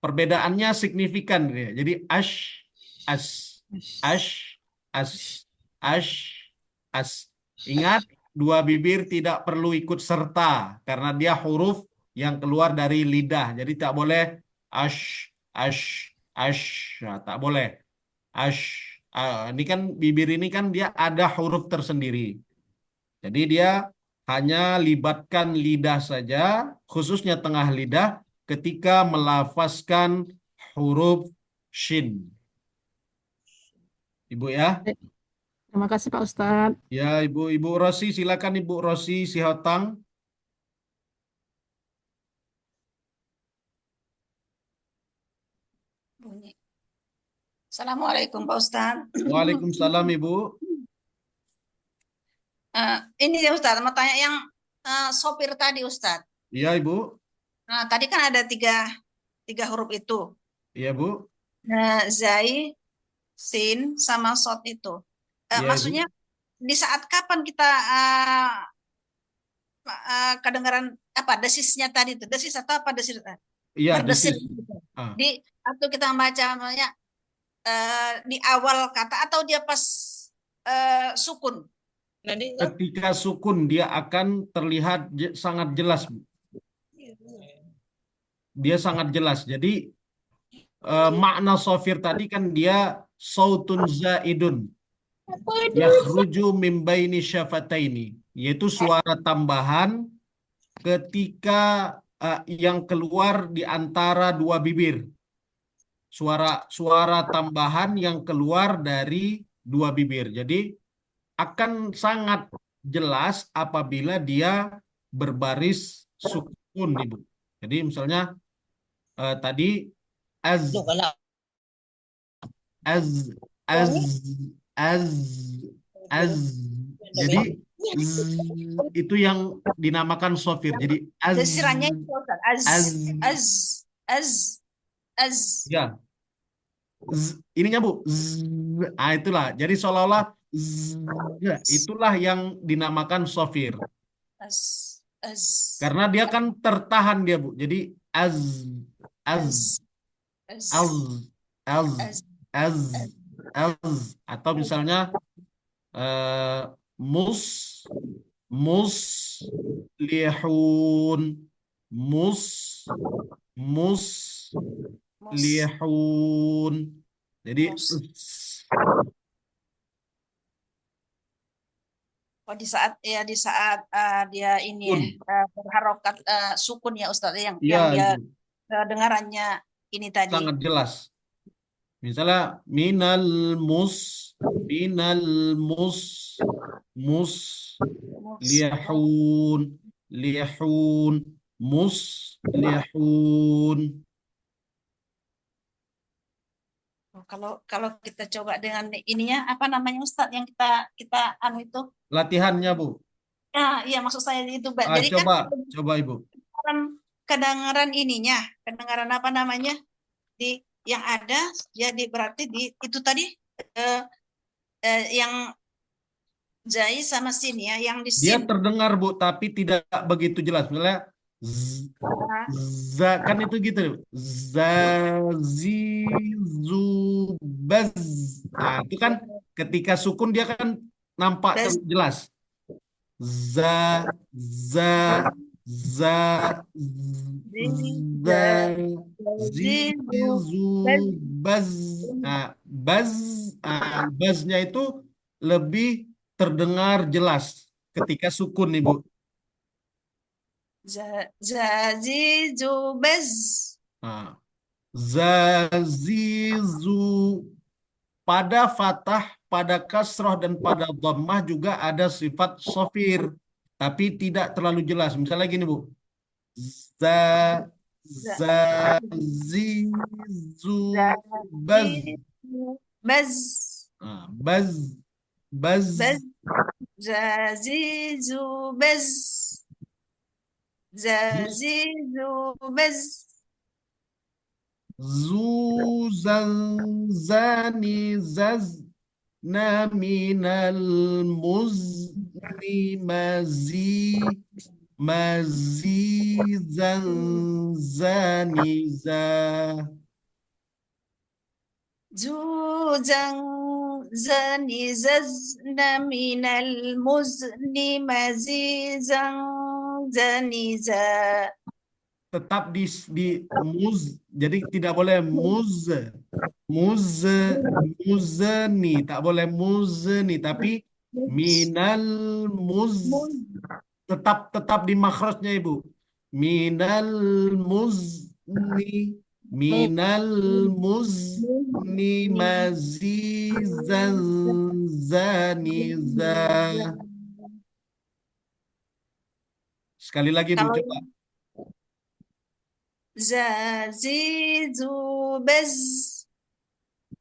Perbedaannya signifikan dia. Jadi ash, as, ash, as, ash, as. Ingat, dua bibir tidak perlu ikut serta karena dia huruf yang keluar dari lidah. Jadi tak boleh ash, ash, ash. Nah, tak boleh. Ash. Ini kan bibir ini kan dia ada huruf tersendiri. Jadi dia hanya libatkan lidah saja, khususnya tengah lidah, ketika melafazkan huruf shin. Ibu ya. Terima kasih Pak Ustadz. Ya, Ibu Rosi, silakan Ibu Rosi Sihotang. Assalamualaikum Pak Ustadz. Waalaikumsalam Ibu. Ini ya Ustadz, mau tanya yang sopir tadi Ustadz. Iya Ibu. Nah, tadi kan ada tiga huruf itu. Iya Bu. Nah, zai, sin, sama sot itu. Iya Ibu. Maksudnya di saat kapan kita kedengaran apa desisnya tadi itu? Desis atau apa desis? Iya, Berdesis. desis. Di atau kita membaca namanya di awal kata atau dia pas sukun. Ketika sukun dia akan terlihat sangat jelas, Bu. Dia sangat jelas. Jadi makna sofir tadi kan dia sautun zaidun yakhruju min baini syafataini, yaitu suara tambahan ketika yang keluar di antara dua bibir. Suara tambahan yang keluar dari dua bibir. Jadi akan sangat jelas apabila dia berbaris sukun, Ibu. Jadi misalnya tadi az, az, az, az, az. Jadi itu yang dinamakan sofir. Jadi Desirannya itu Ustaz. az, Az. ya. Ininya Bu, itulah. Jadi seolah-olah itulah yang dinamakan sofir. Az. Karena dia kan tertahan dia Bu. Jadi az, az, Az. az, az, Az. az, az. Atau misalnya mus, mus, lihun, mus, mus, Mus. lihun. Jadi Mus. Oh, di saat dia ini sukun. berharokat sukun ya Ustaz yang Iya, dia Ibu. dengarannya ini tadi. Sangat jelas. Misalnya minal mus, mus, Mus. lihun, lihun, mus, lihun. Oh, kalau kita coba dengan ininya apa namanya Ustaz yang kita anu itu? Latihannya Bu. Ya, iya maksud saya itu Mbak. Jadi kan Coba Ibu. kedengaran ininya, kedengaran apa namanya? Yang ada jadi berarti itu tadi yang Zai sama Sin ya, yang di Dia Sin. terdengar Bu, tapi tidak begitu jelas. Misalnya kan itu gitu. Zazi, zubaz. Nah, itu kan ketika sukun dia kan nampak jelas. Za, za, za, zi, baz. Nah, baznya itu lebih terdengar jelas ketika sukun nih Bu. Zazizu bez. Nah, zazizu. Pada fathah, pada kasroh, dan pada dhammah juga ada sifat sofir. Tapi tidak terlalu jelas. Misalnya gini Bu. Zazizu baz. Bez. Nah, baz. Baz. Zazizu bez. Zazizu bez. Zuzanzani zazna minal muzni mazizanzani za. Zuzanzani zazna minal muzni mazizanzani za. Tetap di muz, jadi tidak boleh muzni, tak boleh muzni, tapi minal muz, tetap di makhrajnya Ibu. Minal muzni mazizan zaniza. Sekali lagi Bu, coba. Zazizu bez.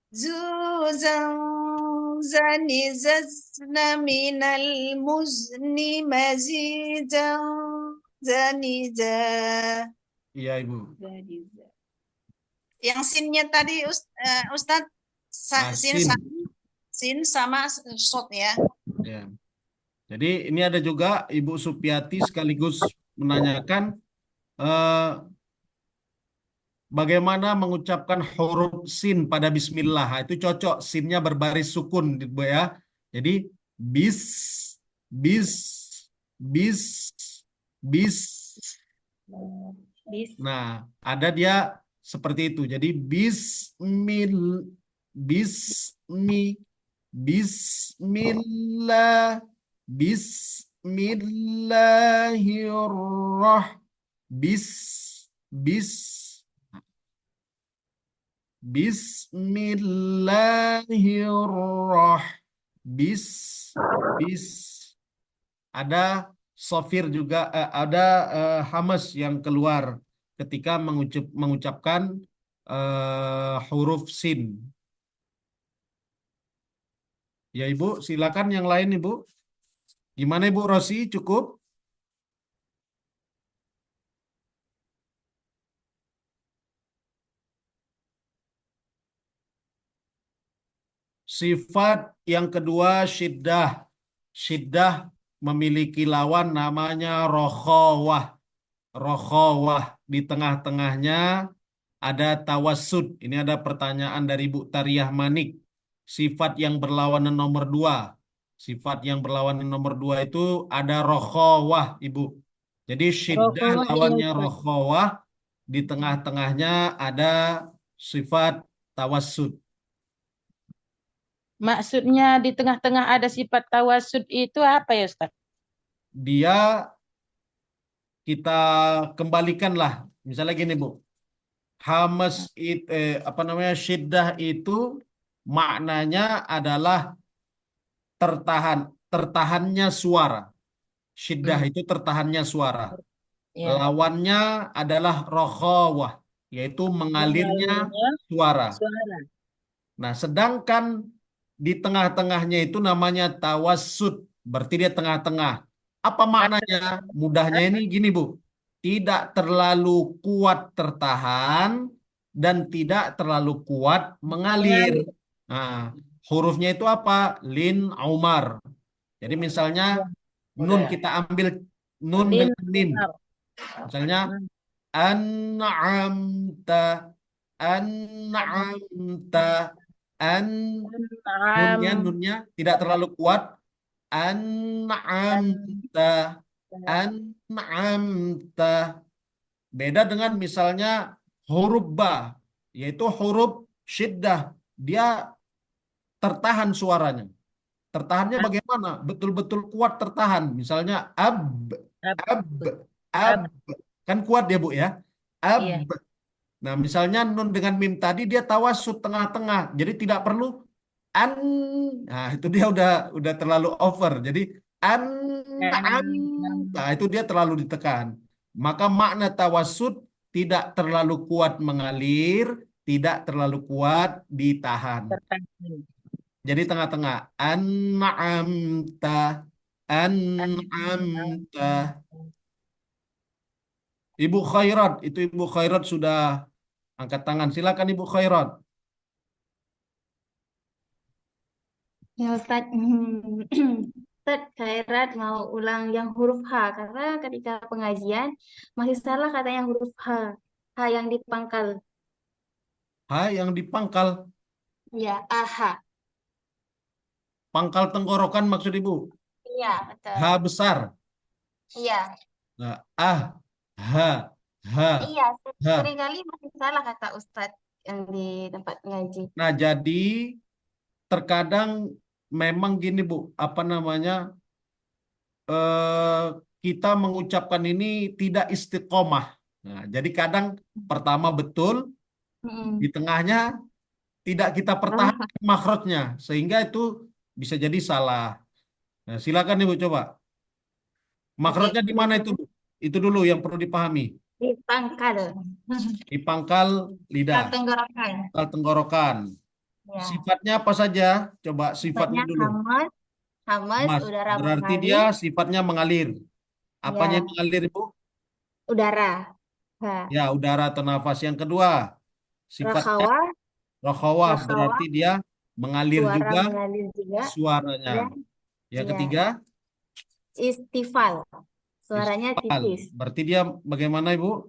Zuzanzani zazna minal muzni mazizan zaniza. Iya Ibu. Yang sinnya tadi Ustadz sin sama shot ya. Ya. Jadi ini ada juga Ibu Supiati sekaligus menanyakan bagaimana mengucapkan huruf sin pada bismillah. Nah, itu cocok sinnya berbaris sukun Bu ya. Jadi bis. Nah, ada dia seperti itu. Jadi bismillah, bismillahirrahmanirrahim. Ada sofir juga, ada hamas yang keluar ketika mengucapkan huruf sin. Ya Ibu, silakan yang lain Ibu. Gimana Ibu Rosi, cukup? Sifat yang kedua syiddah. Syiddah memiliki lawan namanya rokhawah. Rokhawah di tengah-tengahnya ada tawassud. Ini ada pertanyaan dari Bu Tariyah Manik. Sifat yang berlawanan nomor dua. Sifat yang berlawanan nomor dua itu ada rokhawah, Ibu. Jadi syiddah Rokhawah iya lawannya Ustaz. rokhawah. Di tengah-tengahnya ada sifat tawassud. Maksudnya di tengah-tengah ada sifat tawasud itu apa ya Ustaz? Dia kita kembalikanlah. Misalnya gini, Bu. Hamas apa namanya syiddah itu maknanya adalah tertahannya suara. Syiddah Hmm. itu tertahannya suara. Ya. Lawannya adalah rokhawah, yaitu mengalirnya Mengalirnya suara. suara. Nah, sedangkan di tengah-tengahnya itu namanya tawassud, berarti dia tengah-tengah. Apa maknanya? Mudahnya ini gini, Bu. Tidak terlalu kuat tertahan dan tidak terlalu kuat mengalir. Mengalir. Nah, hurufnya itu apa? Lin Umar. Jadi misalnya nun kita ambil nun Lin dengan mim. Umar. Misalnya Hmm. an'amta, an'amta, an Naam. nunnya tidak terlalu kuat. An'amta, an'amta. Beda dengan misalnya huruf ba, yaitu huruf syiddah. Dia tertahan suaranya. Tertahannya bagaimana? Betul-betul kuat tertahan. Misalnya ab, Ab. ab, Ab. ab. Kan kuat ya Bu ya? Ab. Iya. Nah, misalnya nun dengan mim tadi dia tawasud tengah-tengah. Jadi tidak perlu an. Nah, itu dia udah terlalu over. Jadi an, an. Nah, itu dia terlalu ditekan. Maka makna tawasud tidak terlalu kuat mengalir, tidak terlalu kuat ditahan. Tertahan. Jadi tengah-tengah. An'amta, an'amta. Ibu Khairat, itu Ibu Khairat sudah angkat tangan. Silakan Ibu Khairat. Ya Ustadz, Ustadz Khairat mau ulang yang huruf H karena ketika pengajian masih salah katanya huruf H, H yang dipangkal. H yang dipangkal. Ya, AH. Pangkal tenggorokan maksud Ibu. Iya, betul. H besar. Iya, Nah, ah, H, H, iya. H. Seringkali masih salah kata Ustadz yang di tempat ngaji. Nah, jadi terkadang memang gini Bu, apa namanya, eh, kita mengucapkan ini tidak istiqomah. Nah, jadi kadang pertama betul, di Mm-mm. tengahnya tidak kita Ah, pertahankan makhrajnya, sehingga itu bisa jadi salah. Nah, silakan Ibu coba. Oke, Makhrajnya di mana itu, Bu? Itu dulu yang perlu dipahami. dipangkal. Di pangkal lidah, Tenggorokan. pangkal tenggorokan. Ya, Sifatnya apa saja? Coba sifatnya sifatnya dulu. hamas, hamas, Mas, udara berarti dia mengalir. sifatnya mengalir. Apanya yang Ya, mengalir, Ibu? udara. Ha. Ya, udara atau nafas. Yang kedua, sifatnya Rakhawa, rokhawah, rakhawa, berarti dia mengalir suara juga mengalir juga. suaranya. Dan Yang ya, ketiga, istifal, suaranya istifal. tipis. Berarti dia bagaimana, Ibu?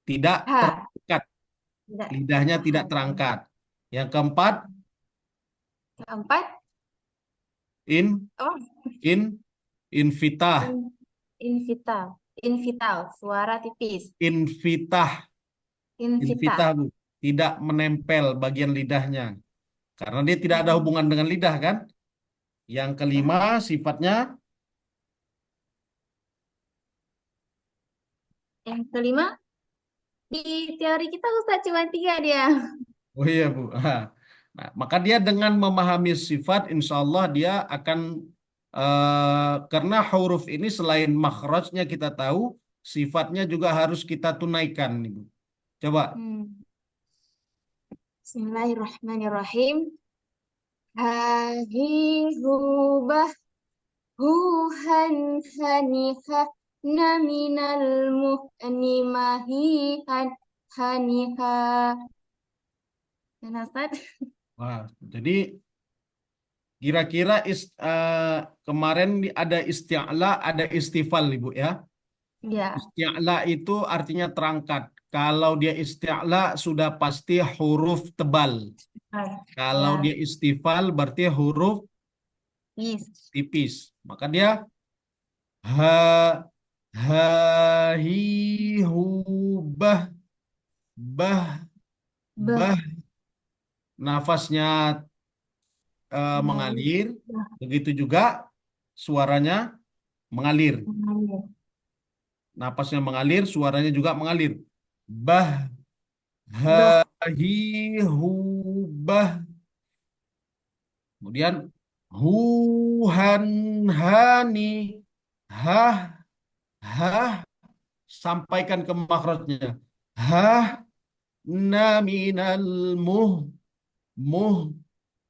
Tidak H, terangkat. tidak. Lidahnya tidak terangkat. Yang keempat, Keempat, in, oh, in, invitah. invital, invital, suara tipis. Invitah. Invita. Invitah, Bu. Tidak menempel bagian lidahnya. Karena dia tidak ada hubungan dengan lidah, kan? Yang kelima, sifatnya, Yang kelima, di teori kita Ustaz cuma 3 dia. oh iya, Bu. Nah, maka dia dengan memahami sifat, insya Allah dia akan, karena huruf ini selain makhrajnya kita tahu, sifatnya juga harus kita tunaikan, Ibu. Coba. Bismillahirrahmanirrahim. Hahi hubah huhan haniha naminal muhnimahihan haniha. Dan Ustaz? Wah, jadi kira-kira kemarin ada isti'la, ada istifal, Ibu ya. Ya. Isti'la itu artinya terangkat. Kalau dia isti'la sudah pasti huruf tebal. Kalau Ya. dia istifal berarti huruf Is. tipis. Maka dia ha ha hi hu bah bah Bah. bah, nafasnya mengalir, Bah. begitu juga suaranya mengalir. Mengalir. Napasnya mengalir, suaranya juga mengalir. Bah ha Bah. hi hu bah. Kemudian hu han hani hah hah, sampaikan ke makhrajnya. Hah na minal muh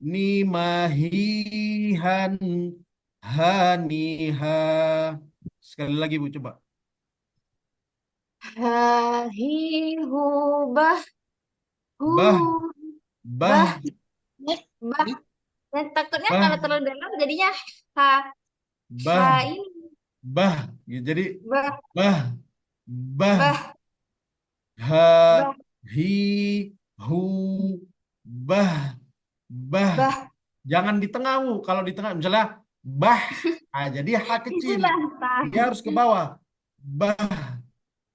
ni mahihan haniha. Sekali lagi Bu, coba. Hahi hubah Bah hu bah bah. Dan takutnya bah kalau terlalu dalam jadinya ha bah ini bah. Jadi bah bah bah bah ha bah hi hu bah bah. bah. Jangan di tengah Bu. Kalau di tengah misalnya bah, jadi h Itu kecil. bahasa. Dia harus ke bawah. Bah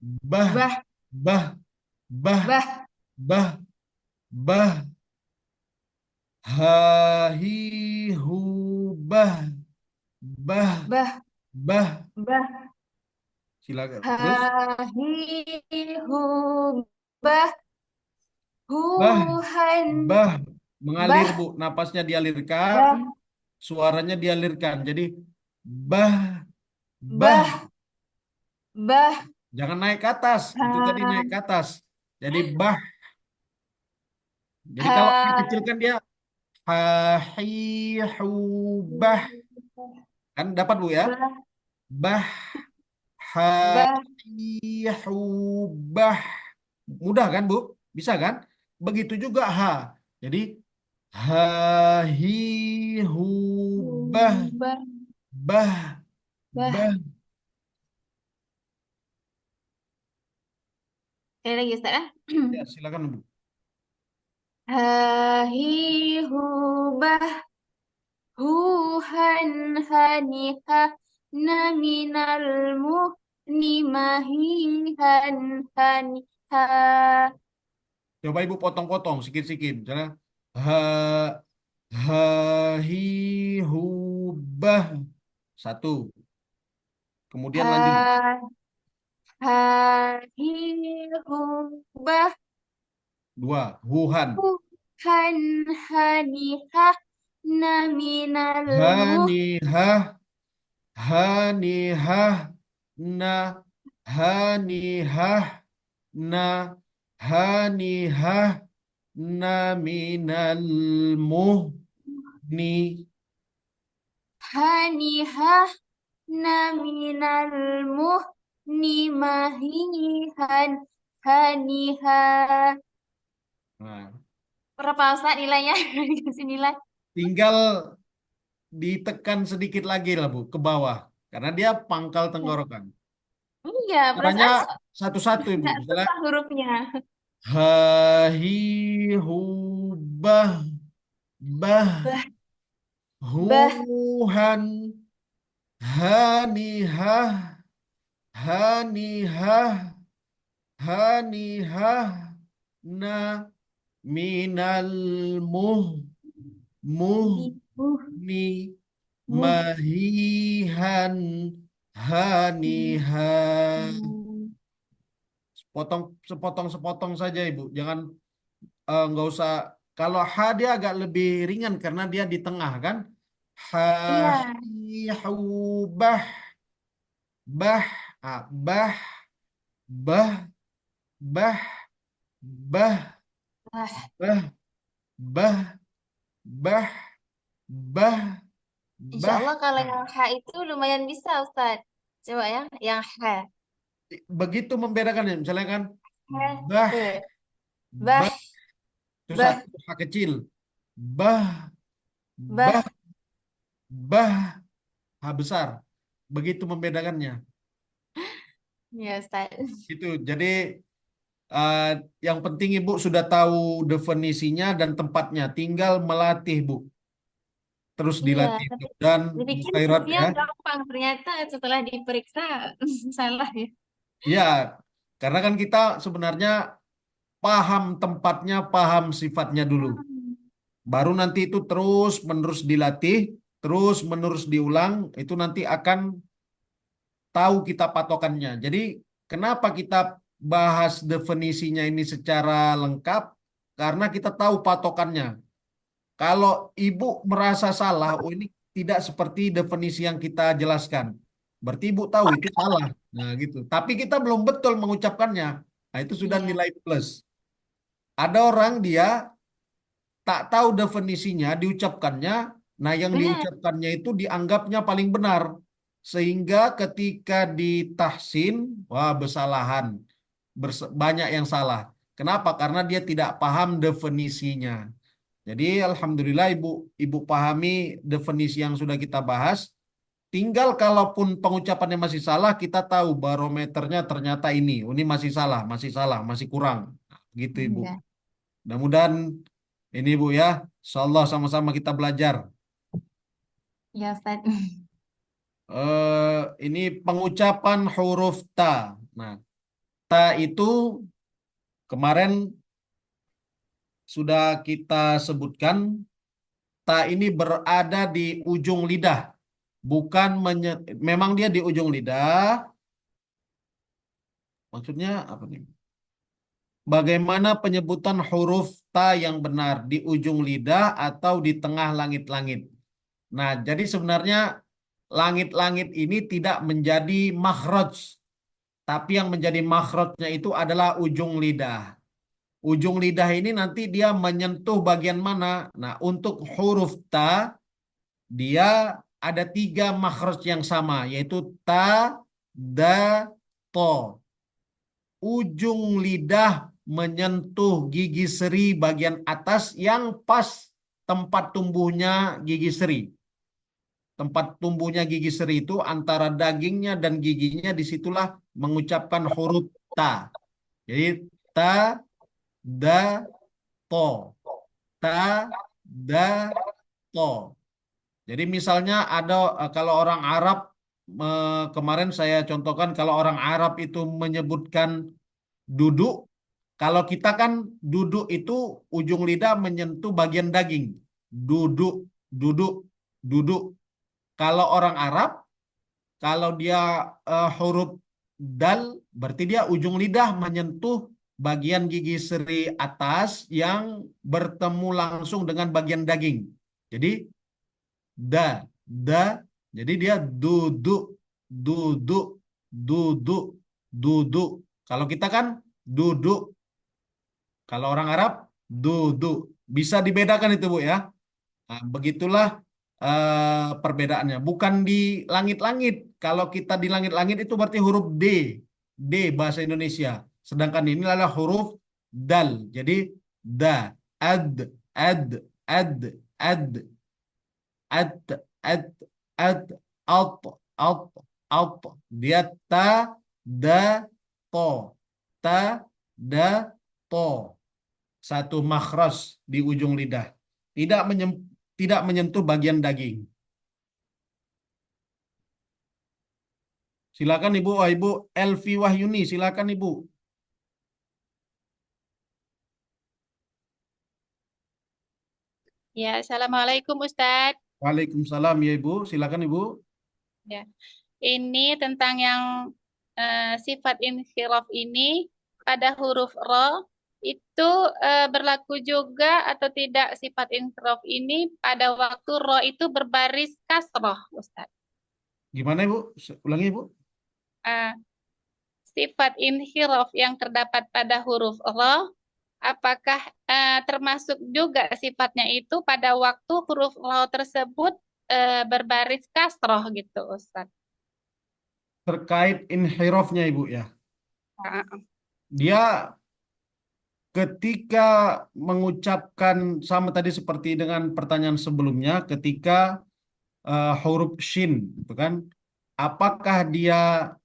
bah Bah bah bah bah bah bah ha hi hu bah bah bah bah. bah. Silakan terus. Hahi hubah Bah huhan bah, mengalir bah Bu, napasnya dialirkan, bah suaranya dialirkan. Jadi bah bah, bah bah. jangan naik ke atas. Itu tadi naik ke atas. Jadi bah. Jadi kalau A Ha kecil kan dia ha hi hu bah, kan dapat Bu ya? bah Bah ha bah hi hu bah. Mudah kan Bu? Bisa kan? Begitu juga ha. Jadi ha hi hu bah bah bah bah. bah. Sekali lagi Ustaz ya. Ya, silakan Bu. Hahi hubah huhan haniha naminal muhnimahihan haniha. Coba Ibu potong-potong sikit-sikit. Misalnya ha ha hi hu bah. Satu. Kemudian lanjut. Ha hahi hubah Dua. Wuhan. huhan haniha naminal Hanihah. Hanihah. Na. Hanihah. Na. Hanihah. Na minal muhni. haniha naminal muhnimahihan haniha. Nah, Berapa Ustaz nilainya? Kasih nilai. tinggal ditekan sedikit lagi lah Bu, ke bawah. Karena dia pangkal tenggorokan. Iya, Caranya perasaan satu-satu Ibu. nggak Misalnya susah hurufnya. ha hi hu bah bah Bah, bah, huhan hanihah hanihah hanihah na minal uh, muhni muh. mahihan hanihah. Hmm. Sepotong saja Ibu. Jangan nggak usah. Kalau H dia agak lebih ringan karena dia di tengah kan. Ha Iya, hi hu bah bah bah bah bah bah bah, bah bah bah bah, Insya bah. Allah kalau yang ha itu lumayan bisa Ustaz. Coba ya, yang ha. Begitu membedakannya, misalnya kan, Ha. bah, Tuh. Bah, bah, itu bah, satu ha kecil, bah, bah, bah. bah, ha besar. Begitu membedakannya. Ya Ustaz. Itu, jadi eh, yang penting Ibu sudah tahu definisinya dan tempatnya, tinggal melatih Bu. Terus Iya, dilatih tapi dan Bu dipikir Khairat sepertinya ya. gampang. Ternyata setelah diperiksa salah ya. Iya, karena kan kita sebenarnya paham tempatnya, paham sifatnya dulu. Baru nanti itu terus menerus dilatih, terus menerus diulang, itu nanti akan tahu kita patokannya. Jadi kenapa kita bahas definisinya ini secara lengkap? Karena kita tahu patokannya. Kalau ibu merasa salah, oh ini tidak seperti definisi yang kita jelaskan. Berarti ibu tahu itu salah. Nah gitu. Tapi kita belum betul mengucapkannya. Nah itu sudah Iya, nilai plus. Ada orang dia tak tahu definisinya, diucapkannya, nah yang benar. diucapkannya itu dianggapnya paling benar. Sehingga ketika ditahsin, wah bersalahan. Banyak yang salah. Kenapa? Karena dia tidak paham definisinya. Jadi alhamdulillah ibu ibu pahami definisi yang sudah kita bahas. Tinggal kalaupun pengucapannya masih salah, kita tahu barometernya ternyata ini. Oh, ini masih salah, masih kurang. Gitu ibu. Iya, Mudah-mudahan ini Bu ya, insyaallah sama-sama kita belajar. ya Ustaz. Ini pengucapan huruf ta. Nah, ta itu kemarin sudah kita sebutkan, ta ini berada di ujung lidah, bukan memang dia di ujung lidah. Maksudnya apa nih? Bagaimana penyebutan huruf ta yang benar di ujung lidah atau di tengah langit-langit? Nah, jadi sebenarnya langit-langit ini tidak menjadi makhraj, tapi yang menjadi makhrajnya itu adalah ujung lidah. Ujung lidah ini nanti dia menyentuh bagian mana? Nah, untuk huruf ta, dia ada 3 makhraj yang sama, yaitu ta, da, to. Ujung lidah menyentuh gigi seri bagian atas yang pas tempat tumbuhnya gigi seri. Tempat tumbuhnya gigi seri itu antara dagingnya dan giginya, disitulah mengucapkan huruf ta. Jadi ta, da, to. Ta, da, to. Jadi misalnya ada kalau orang Arab, kemarin saya contohkan kalau orang Arab itu menyebutkan duduk, kalau kita kan duduk itu ujung lidah menyentuh bagian daging. Duduk, duduk, duduk. Kalau orang Arab, kalau dia huruf dal, berarti dia ujung lidah menyentuh bagian gigi seri atas yang bertemu langsung dengan bagian daging. Jadi da, da. Jadi dia duduk, duduk, duduk, duduk. Kalau kita kan duduk. Kalau orang Arab duduk. Bisa dibedakan itu Bu ya. Nah, begitulah perbedaannya. Bukan di langit-langit. Kalau kita di langit-langit itu berarti huruf D. D bahasa Indonesia. Sedangkan ini adalah huruf dal. Jadi da, ad, ad, ad, ad, ad, ad, ad, alt, alt, alt. Dia ta, da, to. Ta, da, to. Satu makhraj di ujung lidah. Tidak menyentuh bagian daging. Silakan Ibu. Ibu Elvi Wahyuni, silakan Ibu. Ya, Assalamualaikum Ustadz. Waalaikumsalam ya Ibu. Silakan Ibu. Ya, ini tentang yang sifat inhiraf ini pada huruf ro itu berlaku juga atau tidak sifat inhiraf ini pada waktu ro itu berbaris kasroh, Ustadz. Gimana Ibu? Ulangi Ibu. Sifat inhiraf yang terdapat pada huruf ro apakah termasuk juga sifatnya itu pada waktu huruf ro tersebut berbaris kasroh gitu, Ustaz? Terkait inhirafnya Ibu ya. Ah, Dia ketika mengucapkan sama tadi seperti dengan pertanyaan sebelumnya, ketika huruf shin, itu kan, apakah dia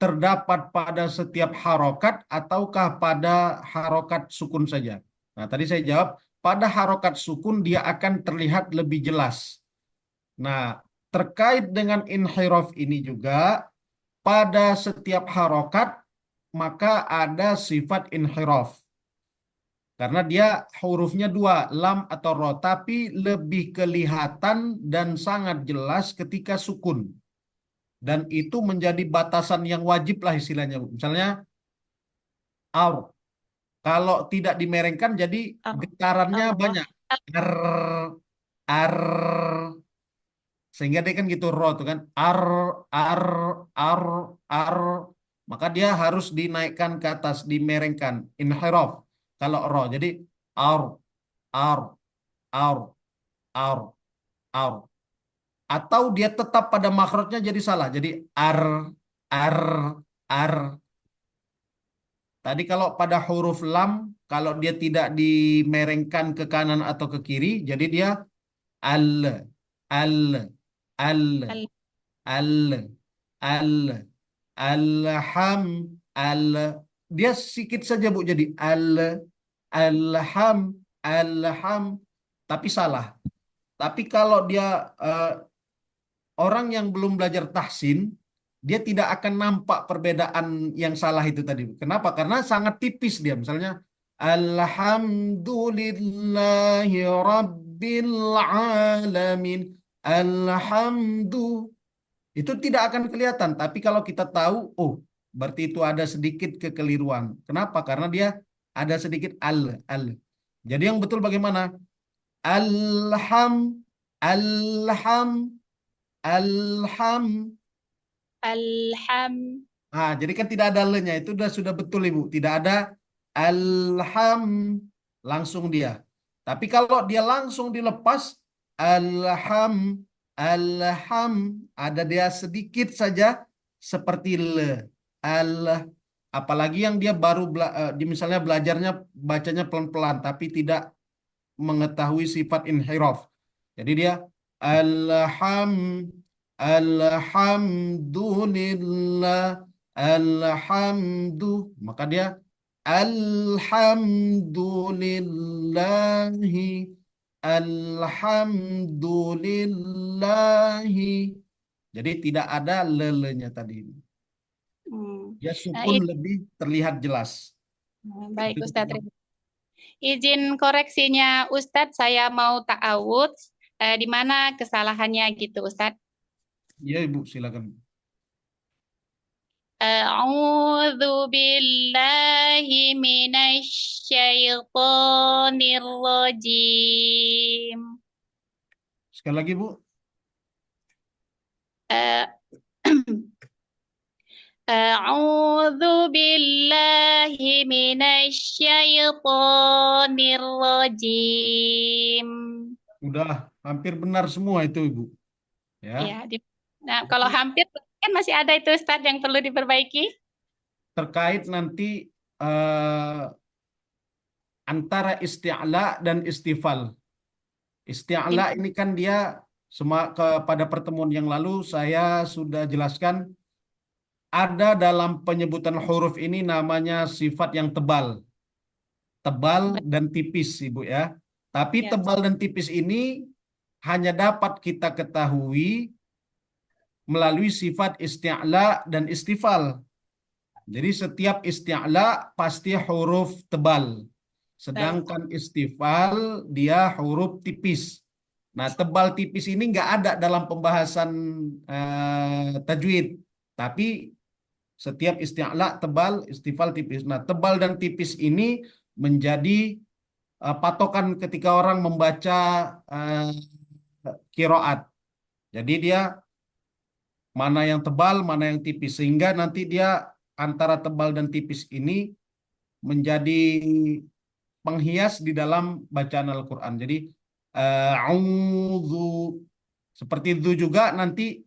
terdapat pada setiap harokat ataukah pada harokat sukun saja? Nah, tadi saya jawab, pada harokat sukun dia akan terlihat lebih jelas. Nah, terkait dengan inhiraf ini juga, pada setiap harokat maka ada sifat inhiraf. Karena dia hurufnya dua, lam atau ro, tapi lebih kelihatan dan sangat jelas ketika sukun. Dan itu menjadi batasan yang wajib lah istilahnya. Misalnya, ar. Kalau tidak dimerengkan jadi getarannya banyak. Ar, ar. Sehingga dia kan gitu ro tuh kan. Ar, ar, ar, ar. Maka dia harus dinaikkan ke atas, dimerengkan. Inhiraf. Kalau ro. Jadi ar, ar, ar, ar, ar. Atau dia tetap pada makhrajnya jadi salah. Jadi ar, ar, ar. Tadi kalau pada huruf lam, kalau dia tidak dimerengkan ke kanan atau ke kiri, jadi dia al, al, al, al, al, alham, al. Dia sedikit saja Bu, jadi alham, alham. Tapi salah. Tapi kalau dia orang yang belum belajar tahsin, dia tidak akan nampak perbedaan yang salah itu tadi. Kenapa? Karena sangat tipis dia. Misalnya, Alhamdulillahi Rabbil Alamin. Alhamdu. Itu tidak akan kelihatan. Tapi kalau kita tahu, oh, berarti itu ada sedikit kekeliruan. Kenapa? Karena dia ada sedikit al. Jadi yang betul bagaimana? Alham, alham, alham. alham. Nah, jadi kan tidak ada le-nya, itu sudah betul Ibu. Tidak ada alham, langsung dia. Tapi kalau dia langsung dilepas, alham, alham, ada dia sedikit saja seperti le. Apalagi yang dia baru misalnya belajarnya bacanya pelan-pelan, tapi tidak mengetahui sifat inhiraf. Jadi dia alhamdulillah, alhamdu, maka dia alhamdulillahi, alhamdulillahi. Jadi tidak ada lelenya tadi. Ya sukun lebih terlihat jelas. Baik Ustadz. Izin koreksinya Ustadz, saya mau ta'awud. Di mana kesalahannya gitu Ustadz? Iya Ibu, silakan. A'udzu billahi minasyaitonir rajim. Sekali lagi Bu. A'udzu billahi minasyaitonir rajim. Udah hampir benar semua itu Ibu. Ya. Iya, nah kalau hampir kan masih ada itu Ustadz yang perlu diperbaiki. Terkait nanti antara isti'la dan istifal. Isti'la ini kan dia pada pertemuan yang lalu saya sudah jelaskan ada dalam penyebutan huruf ini namanya sifat yang tebal. Tebal dan tipis Ibu ya. Tapi tebal dan tipis ini hanya dapat kita ketahui melalui sifat isti'la dan istifal. Jadi setiap isti'la pasti huruf tebal. Sedangkan istifal dia huruf tipis. Nah, tebal tipis ini nggak ada dalam pembahasan tajwid. Tapi setiap isti'la tebal, istifal tipis. Nah, tebal dan tipis ini menjadi patokan ketika orang membaca qiraat. Jadi dia mana yang tebal, mana yang tipis. Sehingga nanti dia antara tebal dan tipis ini menjadi penghias di dalam bacaan Al-Quran. Jadi a'udzu seperti itu juga nanti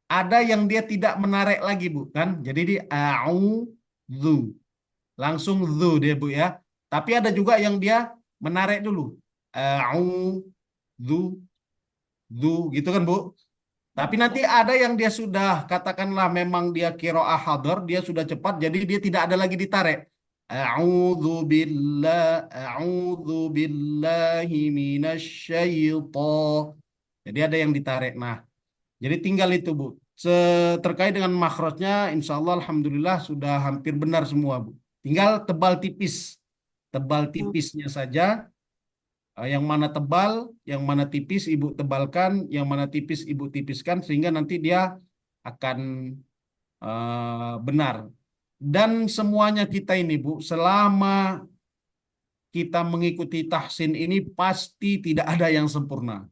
ada yang dia tidak menarik lagi Bu kan. Jadi di a'udzu langsung zu dia Bu ya. Tapi ada juga yang dia menarik dulu. A'udzu zu gitu kan Bu. Tapi nanti ada yang dia sudah katakanlah memang dia qiraah hadar, dia sudah cepat jadi dia tidak ada lagi ditarik. A'udzu billahi minasyaiton. Jadi ada yang ditarik. Nah, jadi tinggal itu Bu. Terkait dengan makhrajnya insya Allah alhamdulillah sudah hampir benar semua Bu. Tinggal tebal tipis. Tebal tipisnya saja. Yang mana tebal, yang mana tipis ibu tebalkan, yang mana tipis ibu tipiskan sehingga nanti dia akan benar. Dan semuanya kita ini Bu, selama kita mengikuti tahsin ini pasti tidak ada yang sempurna.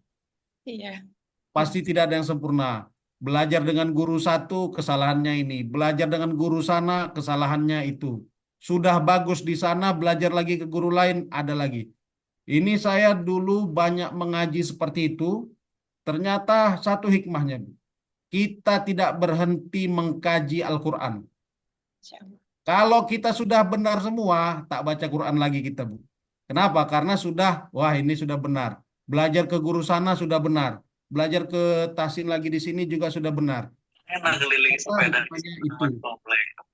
Iya. Pasti tidak ada yang sempurna. Belajar dengan guru satu, kesalahannya ini. Belajar dengan guru sana, kesalahannya itu. Sudah bagus di sana, belajar lagi ke guru lain, ada lagi. Ini saya dulu banyak mengaji seperti itu. Ternyata satu hikmahnya, Bu. Kita tidak berhenti mengkaji Al-Quran. Kalau kita sudah benar semua, tak baca Quran lagi kita, Bu. Kenapa? Karena sudah, wah ini sudah benar. Belajar ke guru sana sudah benar. Belajar ke tahsin lagi di sini juga sudah benar. Hikmahnya itu.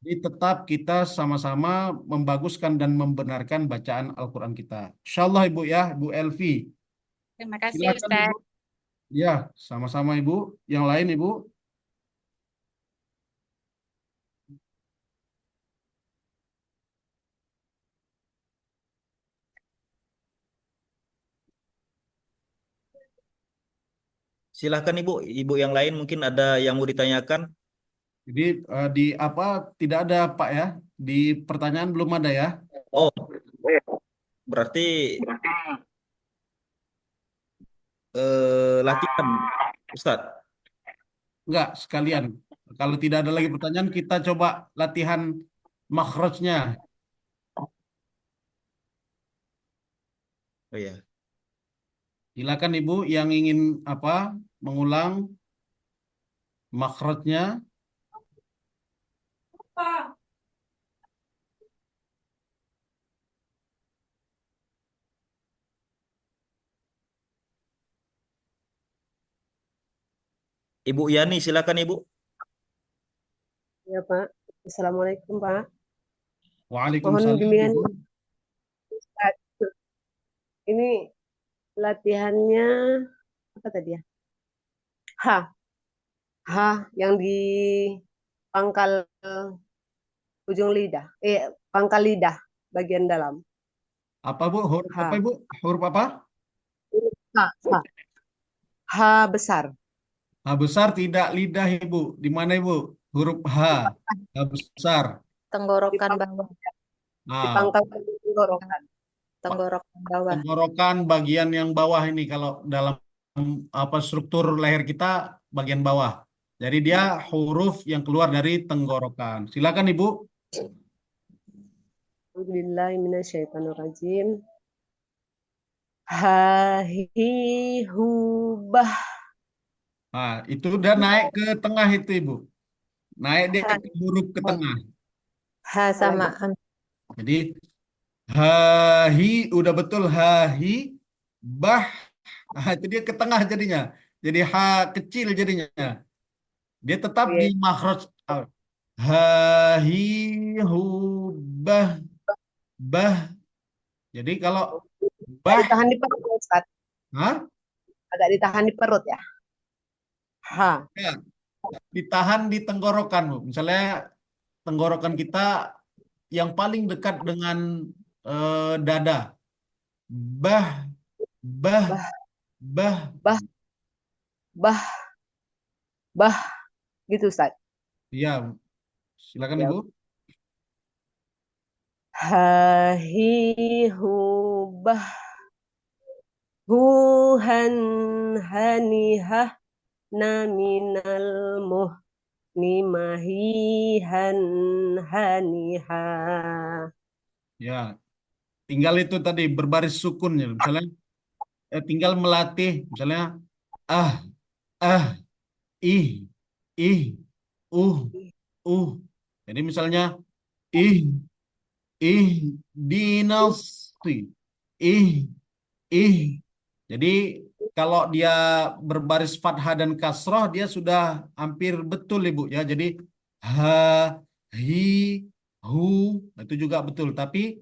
Jadi tetap kita sama-sama membaguskan dan membenarkan bacaan Al-Quran kita. Insyaallah Ibu ya, Bu Elvi. Terima kasih Silakan Ustaz. Ibu. Ya, sama-sama Ibu. Yang lain Ibu. Silahkan Ibu, Ibu yang lain mungkin ada yang mau ditanyakan. Jadi di apa tidak ada Pak ya? Di pertanyaan belum ada ya? Oh, berarti latihan, Ustadz. Enggak, sekalian. Kalau tidak ada lagi pertanyaan, kita coba latihan makhrajnya. Oh ya. Silakan Ibu yang ingin apa? Mengulang makhrajnya. Ibu Yani, silakan Ibu. Ya Pak, Assalamualaikum Pak. Mohon Waalaikumsalam bimbingan Ibu. Ustaz. Ini latihannya apa tadi ya? H, H yang di pangkal ujung lidah, pangkal lidah bagian dalam. Apa Bu? Huruf H. apa Ibu? Huruf apa? H, H. H besar. H besar tidak lidah Ibu. Di mana Ibu? Huruf H. H besar. Tenggorokan bawah. Di Nah, pangkal tenggorokan. Tenggorokan bawah. tenggorokan bagian yang bawah ini kalau dalam apa struktur leher kita bagian bawah. Jadi dia huruf yang keluar dari tenggorokan. Silakan Ibu. Bismillahirrahmanirrahim. Hahi hubah. Nah, itu udah naik ke tengah itu Ibu. Naik dia ke huruf ke tengah. H sama Jadi hahi udah betul hahi bah. Nah, itu dia ke tengah jadinya. Jadi ha kecil jadinya. Dia tetap di makhraj hahi hubah bah. Jadi kalau bah Ditahan di perut Ustaz. Hah? Agak ditahan di perut ya. H. Ya, ditahan di tenggorokan, Bu. Misalnya tenggorokan kita yang paling dekat dengan dada. Bah, bah, bah, bah, bah, bah, gitu Ustaz. Iya, silakan Ya. Ibu. Hahi hubah huhan hanihah naminal muhnimahihan hanihah. Ya, tinggal itu tadi berbaris sukunnya. Misalnya tinggal melatih, misalnya ah, ah, ih, ih, uh, uh. Jadi misalnya ih, ih, dinasti, ih, ih. Jadi kalau dia berbaris fathah dan kasroh dia sudah hampir betul Ibu ya. Jadi ha, hi, hu itu juga betul. Tapi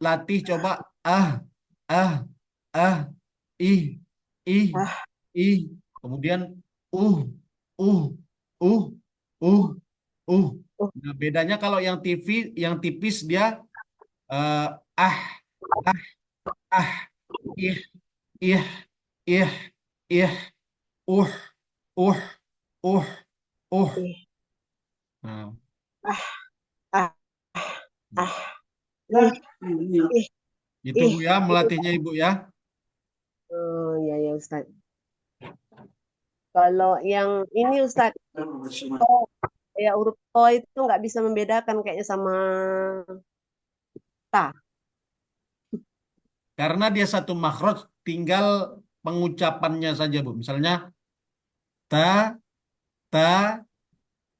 latih coba ah, ah, ah, ih, ih, Ah, ih. Kemudian uh, uh, uh, uh, uh. uh, Nah, bedanya kalau yang tipis dia eh, ah, ah, ah, ih, ih, ih, ih, uh, uh, uh, uh. ih, Nah, ah, ah, ah, ih, ih, itu ih. Bu ya melatihnya Ibu ya. Oh, ya ya Ustaz. Kalau yang ini Ustaz, kayak huruf to itu nggak bisa membedakan kayaknya sama ta. Karena dia satu makhraj, tinggal pengucapannya saja Bu. Misalnya ta, ta,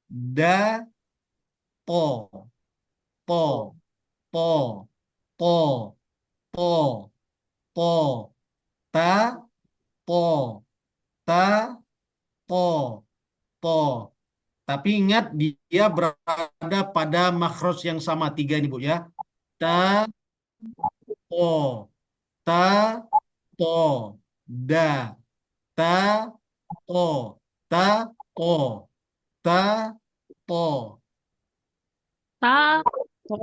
da, po, Oh, po, po, po, po, po, ta, po, ta, po, po. Tapi ingat dia berada pada makhraj yang sama tiga ini Bu ya. Ta, po, ta, po, da, ta, po, ta, po, ta, po, Ta, to,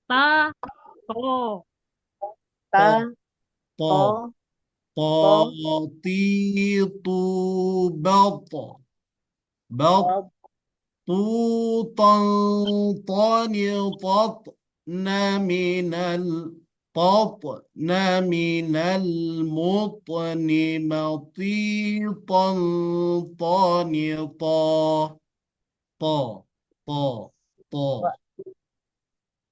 ta, to. ta, po, po, to, po, to, ti, tu, bel, bel, to, tu, tan, tani, tat, na, minal, tat, na, minal, mutni, mati, tan, tani, ta, po, po, po.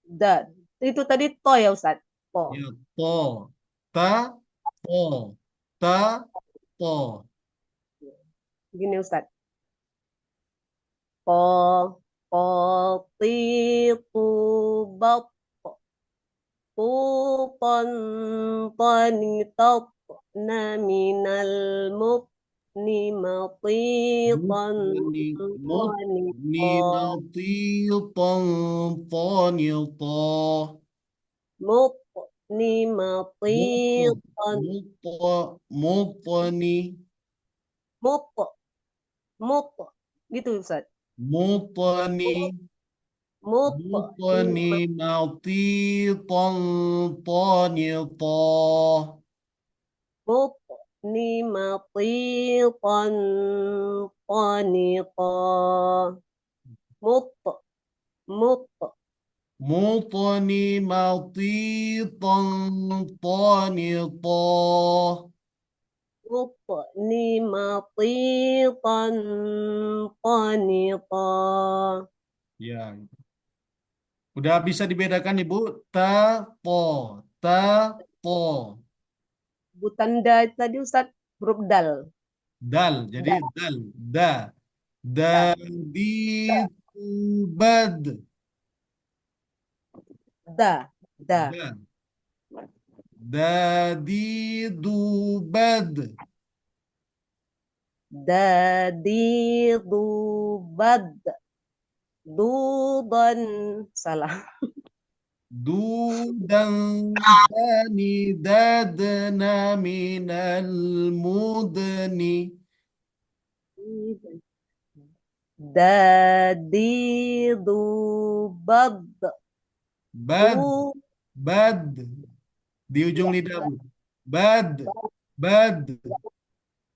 da. Itu tadi to ya Ustaz. Po. Ya, po, ta, po, ta, po. Gini Ustaz. Po, po, ti, tu, bab, tu, ton, tani, tat, na, minal, mut, ni, mati, ton, Mutni, tani, mutni, to, mati, tan, tani, ta. mut, ni, mati, Mutu, ton, mutni, mut, mut. Gitu Ustaz. mutni, Mut, ni, mutni, mati, tan, tani, ta. mut, ni, mati, ton, tani, to. Mut, mut, Mutni, mati, tan, tani, ta. mut, ni, mati, ton, tani, to. Ya, udah bisa dibedakan Ibu? Ta, po, ta, po. Butanda tadi Ustaz huruf dal. Dal, jadi Dal, dal, da, dal, di, bad, da, da, da, di, bad, da, di, du, bad, du, don, salah. du, dan, dani, dadna, minal, mudni, Da, di, du, bad, bad, du, bad, di ujung ya, lidah Bu. Bad, bad,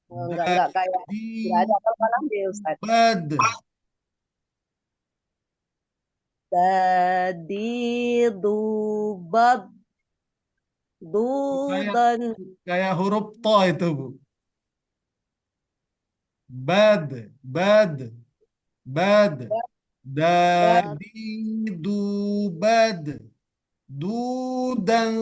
enggak kayak di, enggak ada kalam dia Ustaz. bad. Da, di, du, bad, du, Kayak dan, kayak huruf to itu Bu. Bad, bad, bad. da, Dadi, du, bad. Dudan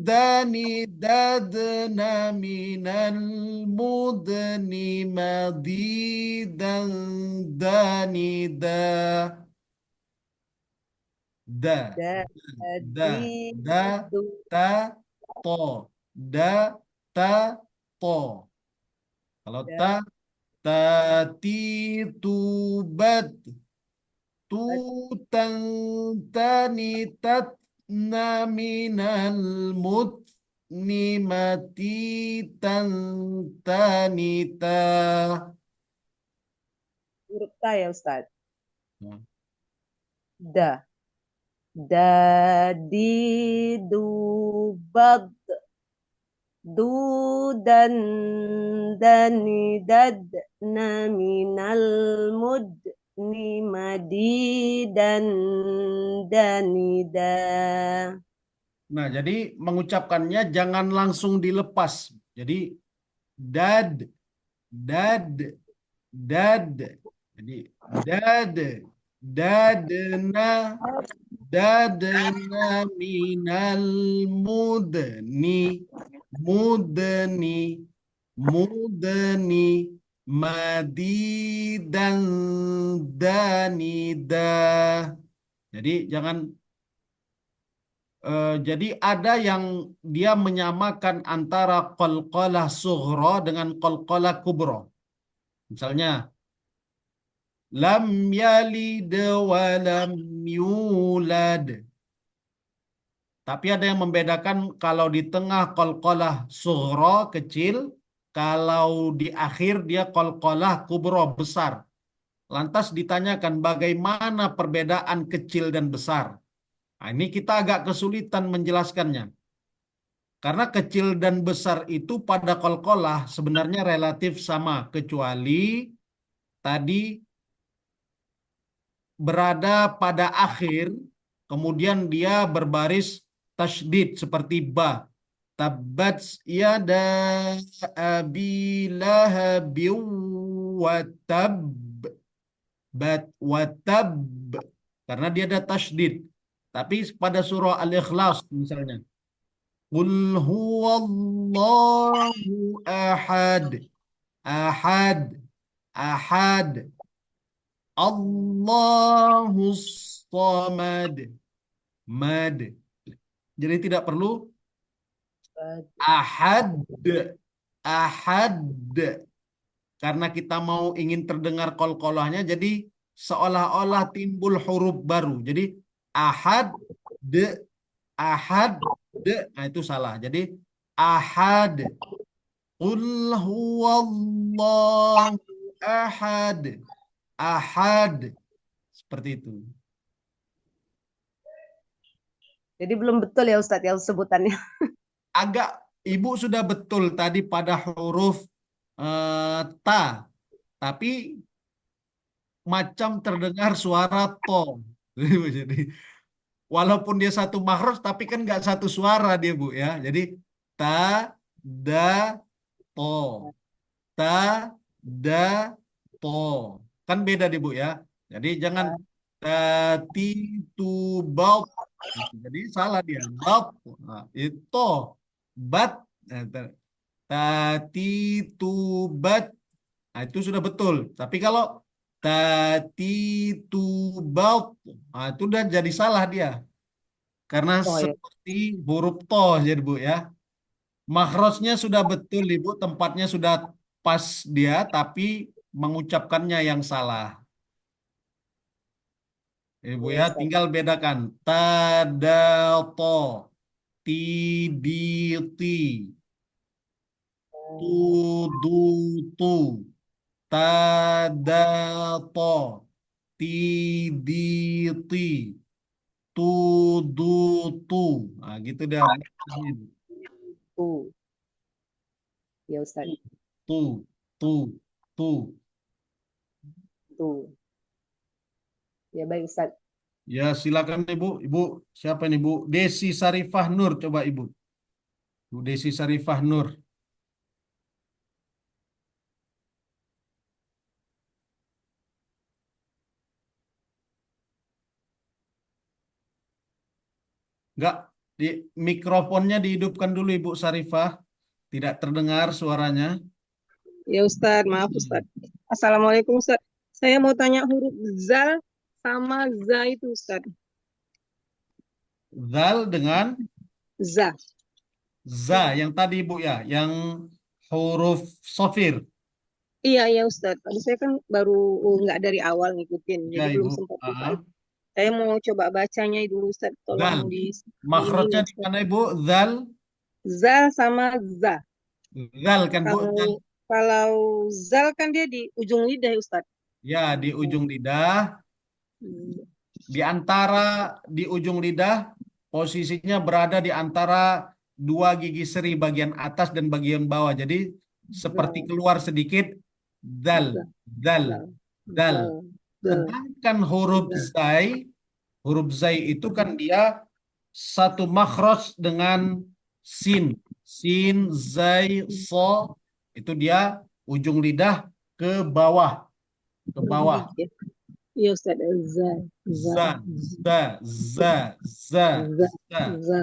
dani dadna minal mudni madidan dani da da Jadi da ta to da ta to. Kalau ta tati tubat tutang tani tatna minal mati tan tanita. huruf ta ya Ustaz. Nah, Da. Dadi dubad. Dudan dani dadna minal mudni madidan danida. Nah, jadi mengucapkannya jangan langsung dilepas. Jadi dad, dad, dad. Jadi dad, dadna, dadna minal mudni, mudni, mudni, madidan danida. Jadi jangan jadi ada yang dia menyamakan antara qalqalah sughra dengan qalqalah kubra. Misalnya lam yalid wa lam yulad. Tapi ada yang membedakan kalau di tengah qalqalah sughra kecil, kalau di akhir dia qalqalah kubra besar. Lantas ditanyakan bagaimana perbedaan kecil dan besar. Nah, ini kita agak kesulitan menjelaskannya. Karena kecil dan besar itu pada qalqalah sebenarnya relatif sama, kecuali tadi berada pada akhir, kemudian dia berbaris tasydid seperti ba. Tabbat yada abi lahabin wa tab. Wa tab. Karena dia ada tasydid. Tapi pada surah Al-Ikhlas misalnya. Qul huwallahu ahad. Ahad. Ahad. Allahus samad. Mad. Jadi tidak perlu ahad. Ahad. Karena kita mau ingin terdengar qalqalahnya, jadi seolah-olah timbul huruf baru. Jadi ahad. Ahad. Nah itu salah. Jadi ahad. Qul huwallahu ahad. Ahad. Seperti itu. Jadi belum betul ya Ustadz ya sebutannya. Agak Ibu sudah betul tadi pada huruf ta. Tapi macam terdengar suara to. Jadi walaupun dia satu makhraj tapi kan nggak satu suara dia Bu ya. Jadi ta, da, to. Ta, da, to. Kan beda di Bu ya. Jadi jangan tati tu baut. Jadi salah dia. Baut. Nah, itu bat. Nah, tati tu bat. Nah, itu sudah betul. Tapi kalau tati tu baut, nah, itu udah jadi salah dia. Karena Oh ya. seperti huruf to jadi Bu ya. Makhrajnya sudah betul Ibu, tempatnya sudah pas dia, tapi mengucapkannya yang salah. Ibu Iya ya, Ustadz. tinggal bedakan. Tadato, tiditi, tudutu, tadato, tiditi, tudutu. Nah, gitu dah. Tuh. Ya Ustadz. Tuh, tuh, tuh. Tuh. Ya baik Ustadz. Ya, silakan Ibu. Ibu, siapa ini Ibu? Desi Sarifah Nur, coba Ibu. Bu Desi Sarifah Nur. Enggak, mikrofonnya dihidupkan dulu Ibu Sarifah. Tidak terdengar suaranya. Ya Ustadz, maaf Hmm. Ustadz. Assalamualaikum Ustadz. Saya mau tanya huruf zal sama za itu Ustadz. Zal dengan Za. za yang tadi Ibu ya, yang huruf sofir. Iya Ustadz. Tadi saya kan baru nggak dari awal ngikutin, Ya jadi belum Ibu. sempat Ah, buka. Saya mau coba bacanya dulu Ustadz. Zal. Tolong di Makhrajnya ini di Ustadz. mana Ibu? Zal. Zal sama za. Zal kan Bu? Zal. Kalau zal kan dia di ujung lidah ya Ustadz. Ya, di ujung lidah. Di ujung lidah posisinya berada di antara dua gigi seri bagian atas dan bagian bawah. Jadi seperti keluar sedikit. Zal, zal, zal. Sedangkan huruf zai itu kan dia satu makhraj dengan sin. Sin, zai, so itu dia ujung lidah ke bawah. Ke bawah. Iya Ustaz, za, Za, za, za, za, za.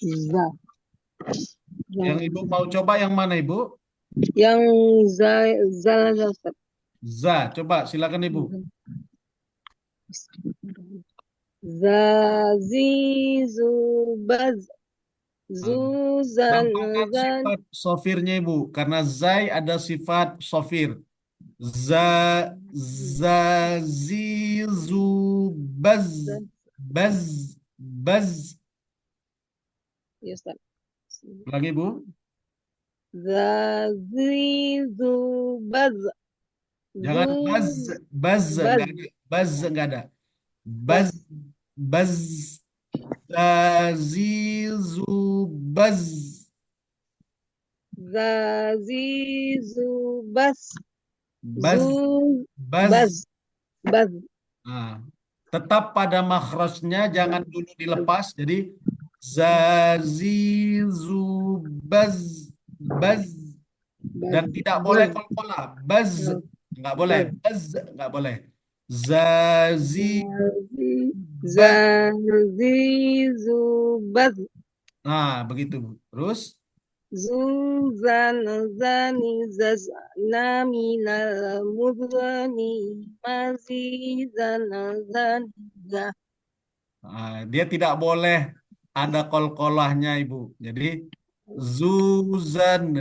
za. Yang Ibu mau coba yang mana Ibu? Yang za, Ustaz. Za, coba silakan Ibu. Za, zi, zu, baz. Zuzan, Gampangkan sifat sofirnya Ibu, karena zai ada sifat sofir. Za, za, zi, zu, baz, baz, baz. Ya Ustaz. Lagi Bu. Za, zi, zu, baz. Jangan baz, baz, nggak ada. Baz nggak ada. Baz, baz, za, zi, zu, baz. Za, zi, zu, baz. Baz, baz. Baz. Nah, tetap pada makhrajnya jangan dulu dilepas. Jadi zazizu baz, baz, dan tidak boleh kolkola. Baz nggak boleh. Baz nggak boleh. Zazizu baz. Nah, begitu. Terus Zuzan, zani, zazna, minal, mudhani, mazizan, zani, za. dia tidak boleh ada kolkolahnya Ibu. Jadi Zuzan,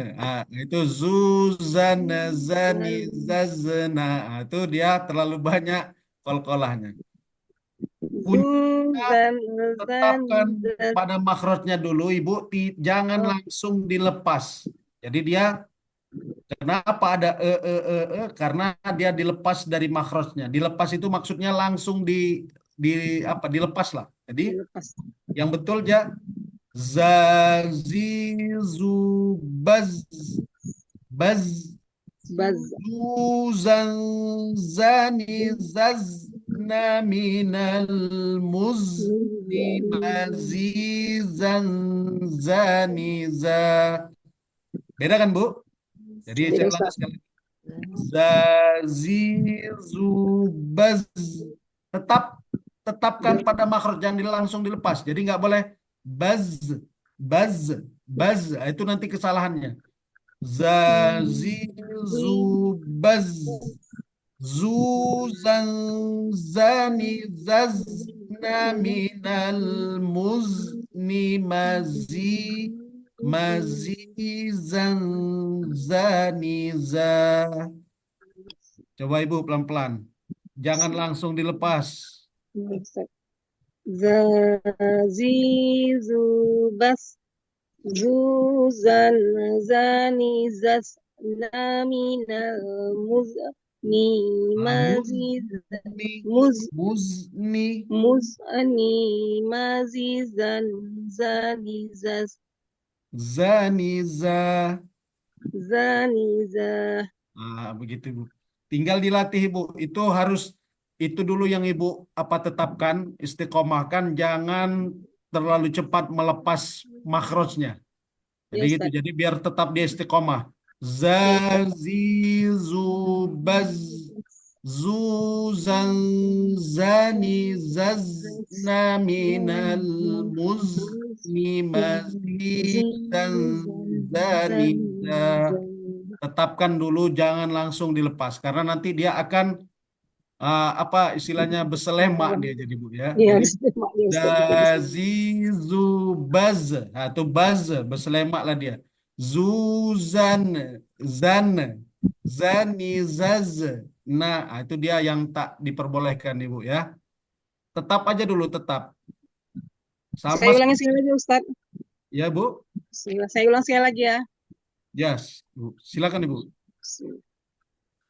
itu Zuzan, zani, zazna, itu dia terlalu banyak kolkolahnya. Tetapkan pada makhrajnya dulu Ibu, jangan langsung dilepas. Jadi dia kenapa ada karena dia dilepas dari makhrajnya. Dilepas itu maksudnya langsung dilepas lah. Jadi yang betul ya zazizu baz, baz, zuzan, zani, zazna, minal, muzni, mazizan, zani, za. Beda kan Bu? Jadi saya ulang sekali. Zazizu baz. Tetapkan pada makhraj, jangan langsung dilepas. Jadi nggak boleh baz, baz, baz. Itu nanti kesalahannya. Zazizu baz. Zuzan, zani, zazna, minal, muzni, mazizan, zaniza. Coba Ibu pelan-pelan. Jangan langsung dilepas. Zazizu bas. Zuzan, zani, zas, naminal, muzni, mazizan, muzni, mazizan, zanizas. Zaniza. Zaniza. Begitu Ibu. Tinggal dilatih Ibu. Itu dulu yang Ibu tetapkan, istiqomahkan, jangan terlalu cepat melepas makhrajnya. Jadi gitu. Jadi biar tetap dia istiqomah. Zazizu baz, Zuzan zani zazna minal muzni mazidan zani za. Tetapkan dulu, jangan langsung dilepas karena nanti dia akan apa istilahnya berselemak dia jadi Bu ya. Iya, Jadi semak dia Ustaz. zazizubaz. Nah, itu baz berselemaklah dia. Zuzan zan zani zaz. Nah, itu dia yang tak diperbolehkan Ibu ya. Tetap aja dulu, tetap. Saya Sama ulangi sekali lagi Ustaz. ya Bu. Saya ulang sekali lagi ya. Yes, Bu. Silakan Ibu.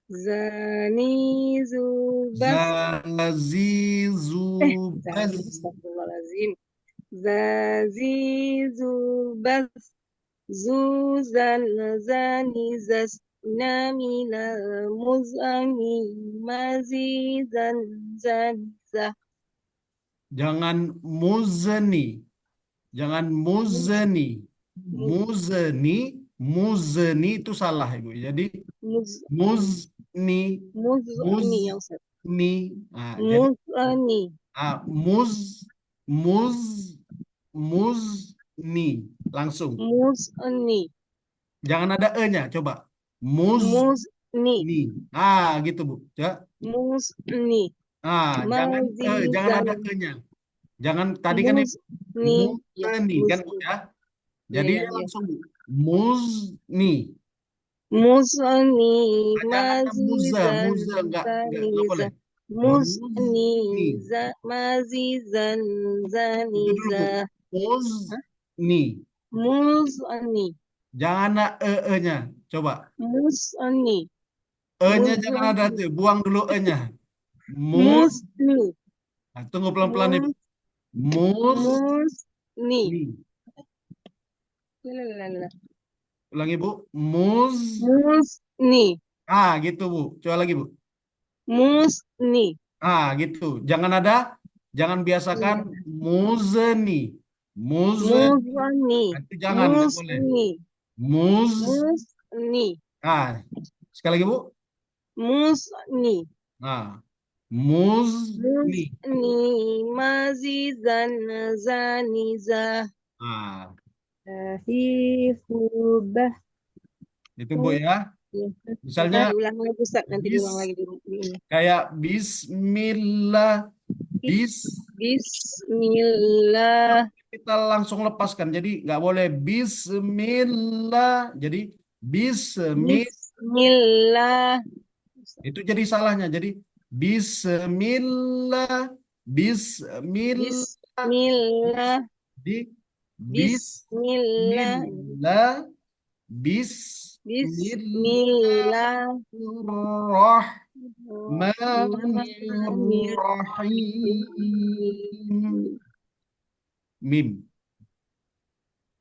Zani zubas. Zazizubaz. Astagfirullahaladzim. Zazi zubas. Zuzan zani zasna minal muzani mazizan zanzah. Jangan muzni. Jangan muzni. Muzni itu salah Ibu. Jadi muzni, Muzni ya Ustaz. muzni. Nah, jadi Muzni. muzni langsung. Muzni. Jangan ada e-nya, coba. Muzni. Muzni. Gitu Bu. Ya. Muzni. Jangan ada e-nya. Jangan tadi kan Muzni. muzni kan Bu ya. Jadi Iya. langsung Bu. Muzni. Muzni. Jangan ada muza enggak boleh. Muzni. Mazizan zaniza. Muzni. Muzni. Jangan ada e-nya. Coba. Muzni. E-nya jangan ada tuh. Buang dulu e-nya. Muzni. Nah, tunggu pelan-pelan Ibu. Muzni. Ulangi Bu. Muzni. Gitu Bu. Coba lagi Bu. Muzni. Gitu. Jangan biasakan muzni. Muzni. Itu jangan, nggak boleh. Muzni. Sekali lagi Bu. Muzni. Muzni. Mazizan zaniza. Hifubah. Itu Bu ya. Misalnya Ulang lagi Ustaz, nanti diulang lagi di ini. kayak bismillah. Bismillah. Kita langsung lepaskan. Jadi nggak boleh bismillah. Jadi Bismillah. Itu jadi salahnya. Jadi bismillah. Bismillah. Bismillah. Bismillahirrahmanirrahim. Mim.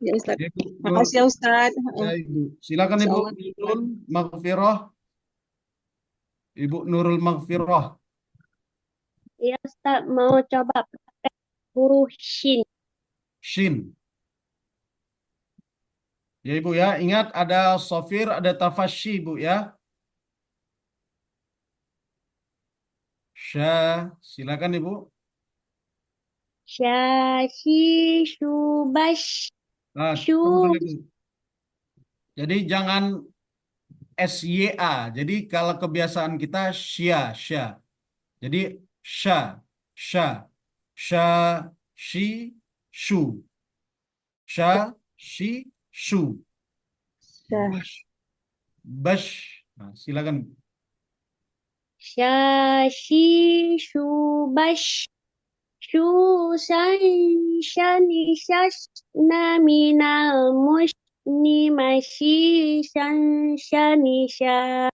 Ya Ustaz. Makasih ya Ustaz. Ya, Ibu. Silakan Ibu Nurul Maghfirah. Ibu Nurul Maghfirah. Ya Ustaz, mau coba pakai huruf shin. Shin. Ya Ibu ya, ingat ada sofir, ada tafashi Ibu ya. Silakan Ibu. Syashi shubash. Tunggu dulu, Ibu. Jadi jangan SYA. Jadi kalau kebiasaan kita sya. Jadi sya, shi, shu. Sya, shi, shu. Bash. Silakan. Syashi shubash. Shu shani shashna minal mushni mashi shani sha.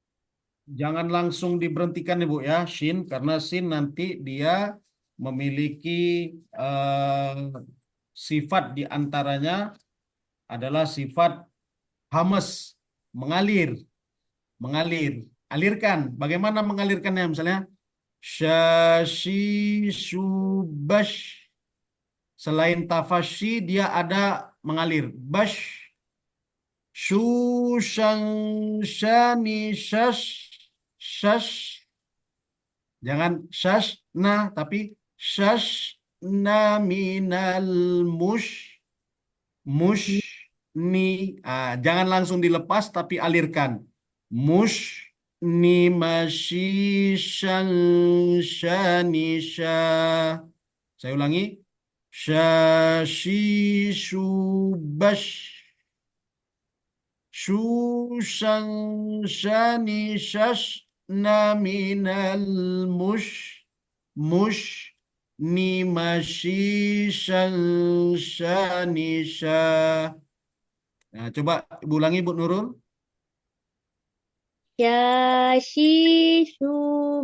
Jangan langsung diberhentikan Ibu ya, shin, karena shin nanti dia memiliki sifat diantaranya adalah sifat hamas, mengalir. Alirkan. Bagaimana mengalirkannya? Misalnya syashi shubash. Selain tafashi dia ada mengalir. Bash. Shu shang shani shash. Jangan syashna, tapi syashna minal mushni. Jangan langsung dilepas, tapi alirkan. Mushni mashishan shanisha. Saya ulangi. Shashishu bash. Shushan shani shashna minal mushni mashishan shanisha. Nah, coba Ibu ulangi, Bu Nurul. Yashishu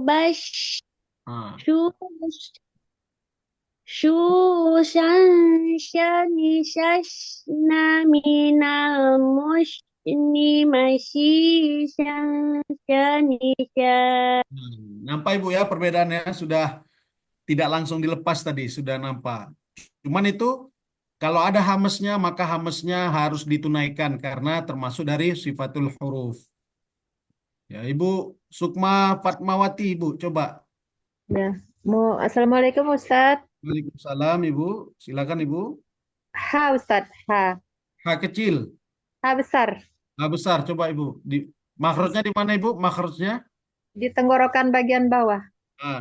bash. Ah. Shushan shani shashna minal mushni mashishan shanisha. Nampak Ibu ya perbedaannya, sudah tidak langsung dilepas tadi, sudah nampak. Cuman itu kalau ada hamesnya maka hamesnya harus ditunaikan karena termasuk dari sifatul huruf. Ya, Ibu Sukma Fatmawati, Ibu coba. Ya, Assalamualaikum Ustadz. Waalaikumsalam Ibu, silakan Ibu. Ha Ustadz, ha. Ha kecil. Ha besar. Ha besar, coba Ibu. Makhrajnya di mana Ibu? Makhrajnya? Di tenggorokan bagian bawah.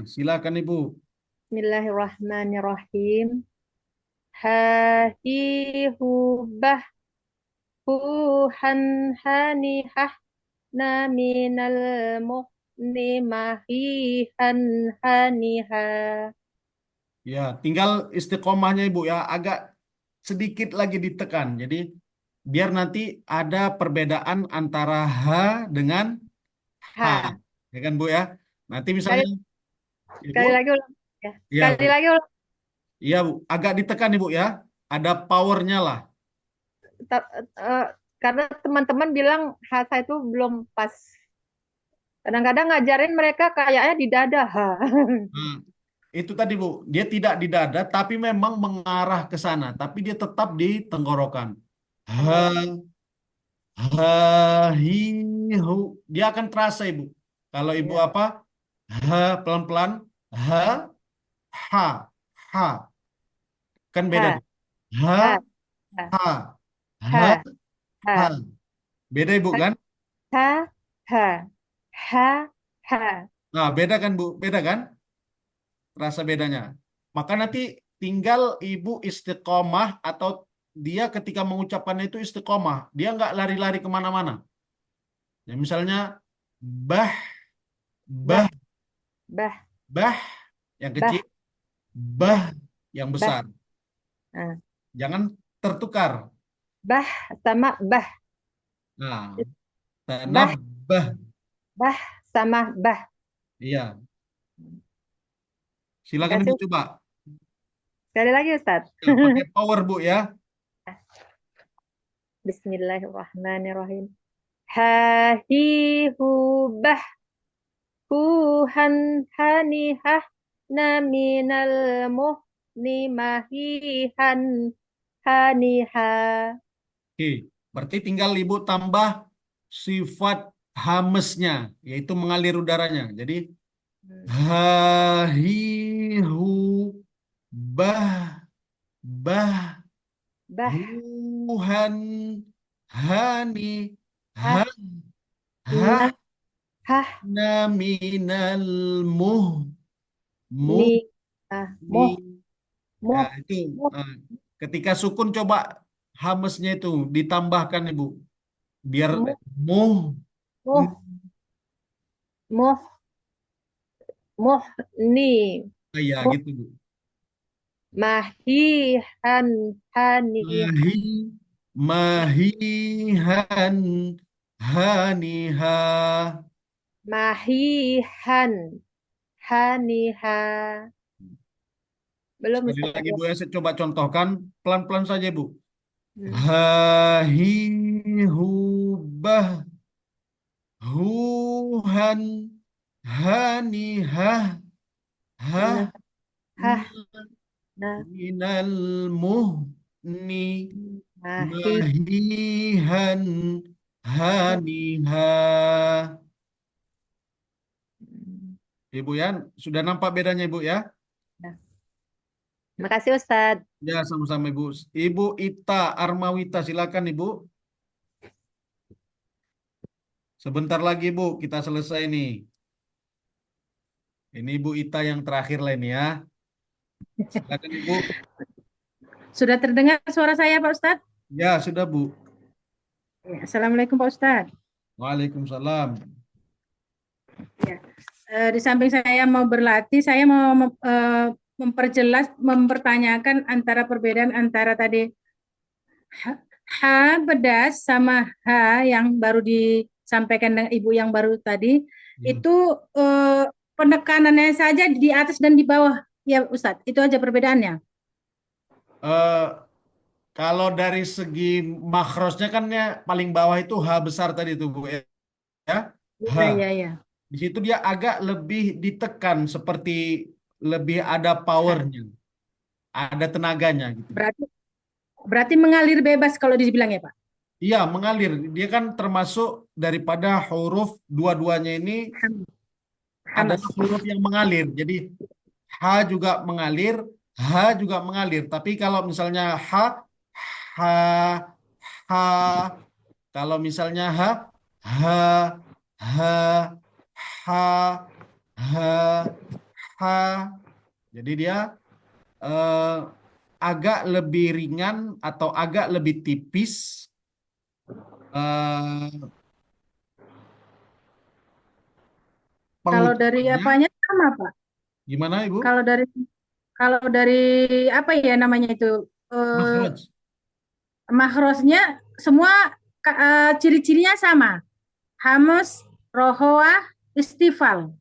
Silakan Ibu. Bismillahirrahmanirrahim. Ha hi hu bah hu han hani hah na minal muhni mahi han hani ha. Ya, tinggal istiqomahnya Ibu ya, agak sedikit lagi ditekan. Jadi biar nanti ada perbedaan antara ha dengan ha. Ya kan Bu ya? Nanti misalnya Sekali lagi ulang. Ya. Ya, Sekali Bu. lagi ulang. Iya Bu, agak ditekan Ibu ya. Ada powernya lah. Karena teman-teman bilang hasa itu belum pas. Kadang-kadang ngajarin mereka kayaknya di dada. Itu tadi Bu, dia tidak di dada tapi memang mengarah ke sana, tapi dia tetap di tenggorokan. Ha, ha, hi, hu. Dia akan terasa Ibu. Kalau Ibu apa? Ha, pelan-pelan. Ha, ha, ha. Kan beda. Ha, ha, ha, ha. Beda Ibu kan? Ha, ha, ha, ha. Nah, beda kan Bu? Beda kan? Rasa bedanya. Maka nanti tinggal Ibu istiqomah atau dia ketika mengucapkan itu istiqomah. Dia nggak lari-lari kemana-mana. Ya, misalnya bah, bah, bah yang kecil, bah yang besar. Jangan tertukar. Bah sama bah. Nah, tanah bah. Bah sama bah. Iya. Silakan Bu coba. Sekali lagi Ustaz. Pakai power Bu ya. Bismillahirrahmanirrahim. Ha hi hu bah hu han hani hah na minal muhni mahi han hani ha. Oke, berarti tinggal Ibu tambah sifat hamesnya, yaitu mengalir udaranya. Jadi ha hi hu bah huhan hani ha minal Nah, itu ketika sukun coba hamesnya itu ditambahkan Ibu biar ni. Iya gitu Bu. Mahihan hani. Mahihan haniha. Mahihan haniha. Belum Sekali lagi Bu ya, saya coba contohkan pelan-pelan saja Bu. Hubah huhan hanihah minal muhni mahihan haniha. Ibu ya, sudah nampak bedanya Ibu ya? Terima kasih Ustadz. Ya, sama-sama Ibu. Ibu Ita Armawita, silakan Ibu. Sebentar lagi Bu, kita selesai nih. Ini Ibu Ita yang terakhir lah ini ya. Silakan Ibu. Sudah terdengar suara saya Pak Ustadz? Ya, sudah Bu. Ya, Assalamualaikum Pak Ustadz. Waalaikumsalam. Ya. Di samping saya mau berlatih, saya mau memperjelas, mempertanyakan antara perbedaan antara tadi H pedas sama H yang baru disampaikan dengan Ibu yang baru tadi, itu penekanannya saja di atas dan di bawah ya Ustadz, itu aja perbedaannya. Kalau dari segi makrosnya kan ya paling bawah itu H besar tadi itu Bu ya. H. Iya. Di situ dia agak lebih ditekan, seperti lebih ada powernya, ada tenaganya gitu. Berarti mengalir bebas kalau dibilang ya Pak? Iya, mengalir. Dia kan termasuk daripada huruf dua-duanya ini adalah huruf yang mengalir. Jadi H juga mengalir, H juga mengalir. Tapi kalau misalnya H, kalau misalnya H, jadi dia agak lebih ringan atau agak lebih tipis. Kalau dari apanya sama Pak? Gimana Ibu? Kalau dari apa ya namanya itu? Makhraj. Makhrajnya semua ciri-cirinya sama. Hamas, rohoah, istifal.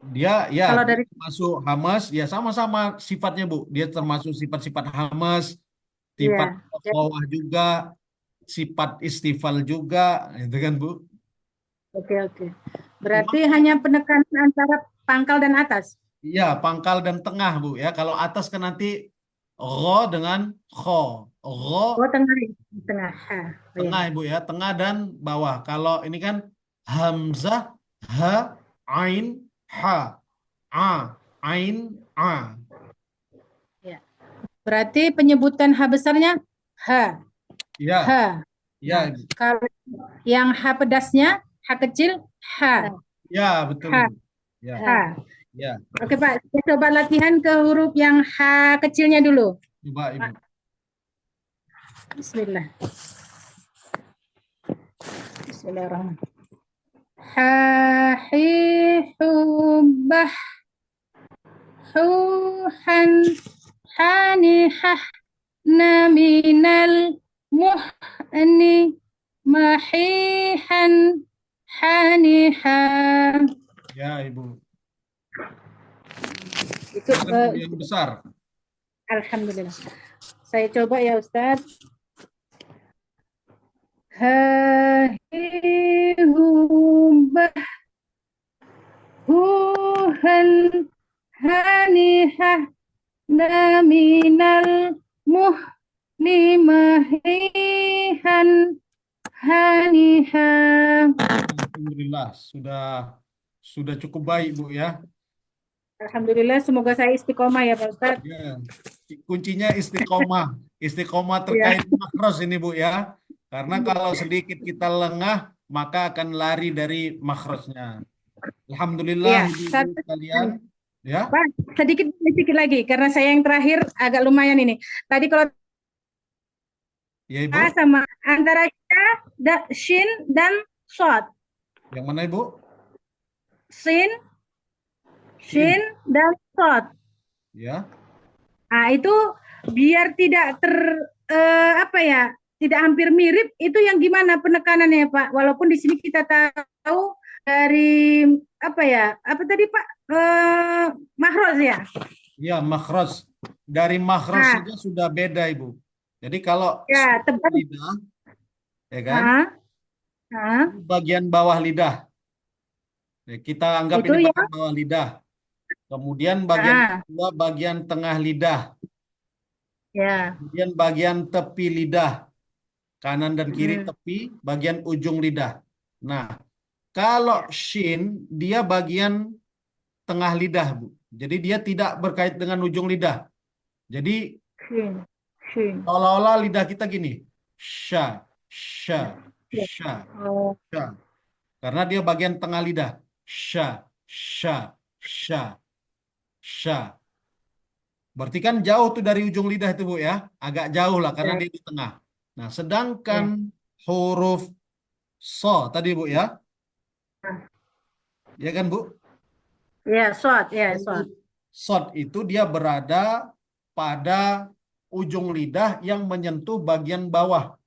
Dia ya kalau dari termasuk hamas ya sama-sama sifatnya Bu. Dia termasuk sifat-sifat hamas, sifat rohoah juga, sifat istifal juga, itu kan Bu. Oke. Berarti hanya penekanan antara pangkal dan atas. Iya, pangkal dan tengah Bu ya. Kalau atas kan nanti ro dengan kho. Tengah. Tengah Ibu ya, tengah dan bawah. Kalau ini kan hamzah, ha, ain, ha, a, ain, a. Ya. Berarti penyebutan H besarnya H. Ya. H. Ya, Ibu. Kalau yang H pedasnya H kecil H. Ya, betul. H. Ya. H. Ya. Oke Pak, kita coba latihan ke huruf yang H kecilnya dulu. Coba Ibu. Bismillahirrahmanirrahim. Hubah huhan hanihah naminal muhni mahihan hanihah. Ya Ibu. Itu yang besar. Alhamdulillah. Saya coba ya Ustadz. Hubah huhan hanihah naminal muhni mahihan hanihah. Alhamdulillah, sudah cukup baik Bu ya. Alhamdulillah, semoga saya istiqomah ya Pak Ustadz. Ya. Kuncinya istiqomah. Istiqomah terkait makhraj ini Bu ya. Karena kalau sedikit kita lengah, maka akan lari dari makhrajnya. Alhamdulillah Ibu sekalian. Ya. Pak, sedikit lagi karena saya yang terakhir agak lumayan ini. Tadi kalau ya, Ibu. Sama antara shin dan shad. Yang mana Ibu? Shin dan shad. Ya. Nah, itu biar tidak tidak hampir mirip, itu yang gimana penekanannya Pak? Walaupun di sini kita tahu dari apa tadi Pak? Makhraj ya? Ya, makhraj. Dari makhraj saja sudah beda Ibu. Jadi kalau lidah, ya kan? Bagian bawah lidah. Kita anggap itu ini bagian bawah lidah. Kemudian bagian kedua bagian tengah lidah. Ya. Kemudian bagian tepi lidah. Kanan dan kiri tepi, bagian ujung lidah. Nah, kalau shin dia bagian tengah lidah, Bu. Jadi dia tidak berkait dengan ujung lidah. Jadi Shin. Shin. seolah-olah lidah kita gini. Sya, sya, Ya. sya, Oh, sya. Karena dia bagian tengah lidah. Sya, sya, sya, sya. Berarti kan jauh tuh dari ujung lidah itu, Bu ya. Agak jauh lah karena ya. dia di tengah. Nah, Ya. sedangkan huruf so tadi, Bu ya. Ya kan, Bu? Ya, short, ya, Huruf short. sod itu dia berada pada ujung lidah yang menyentuh bagian bawah.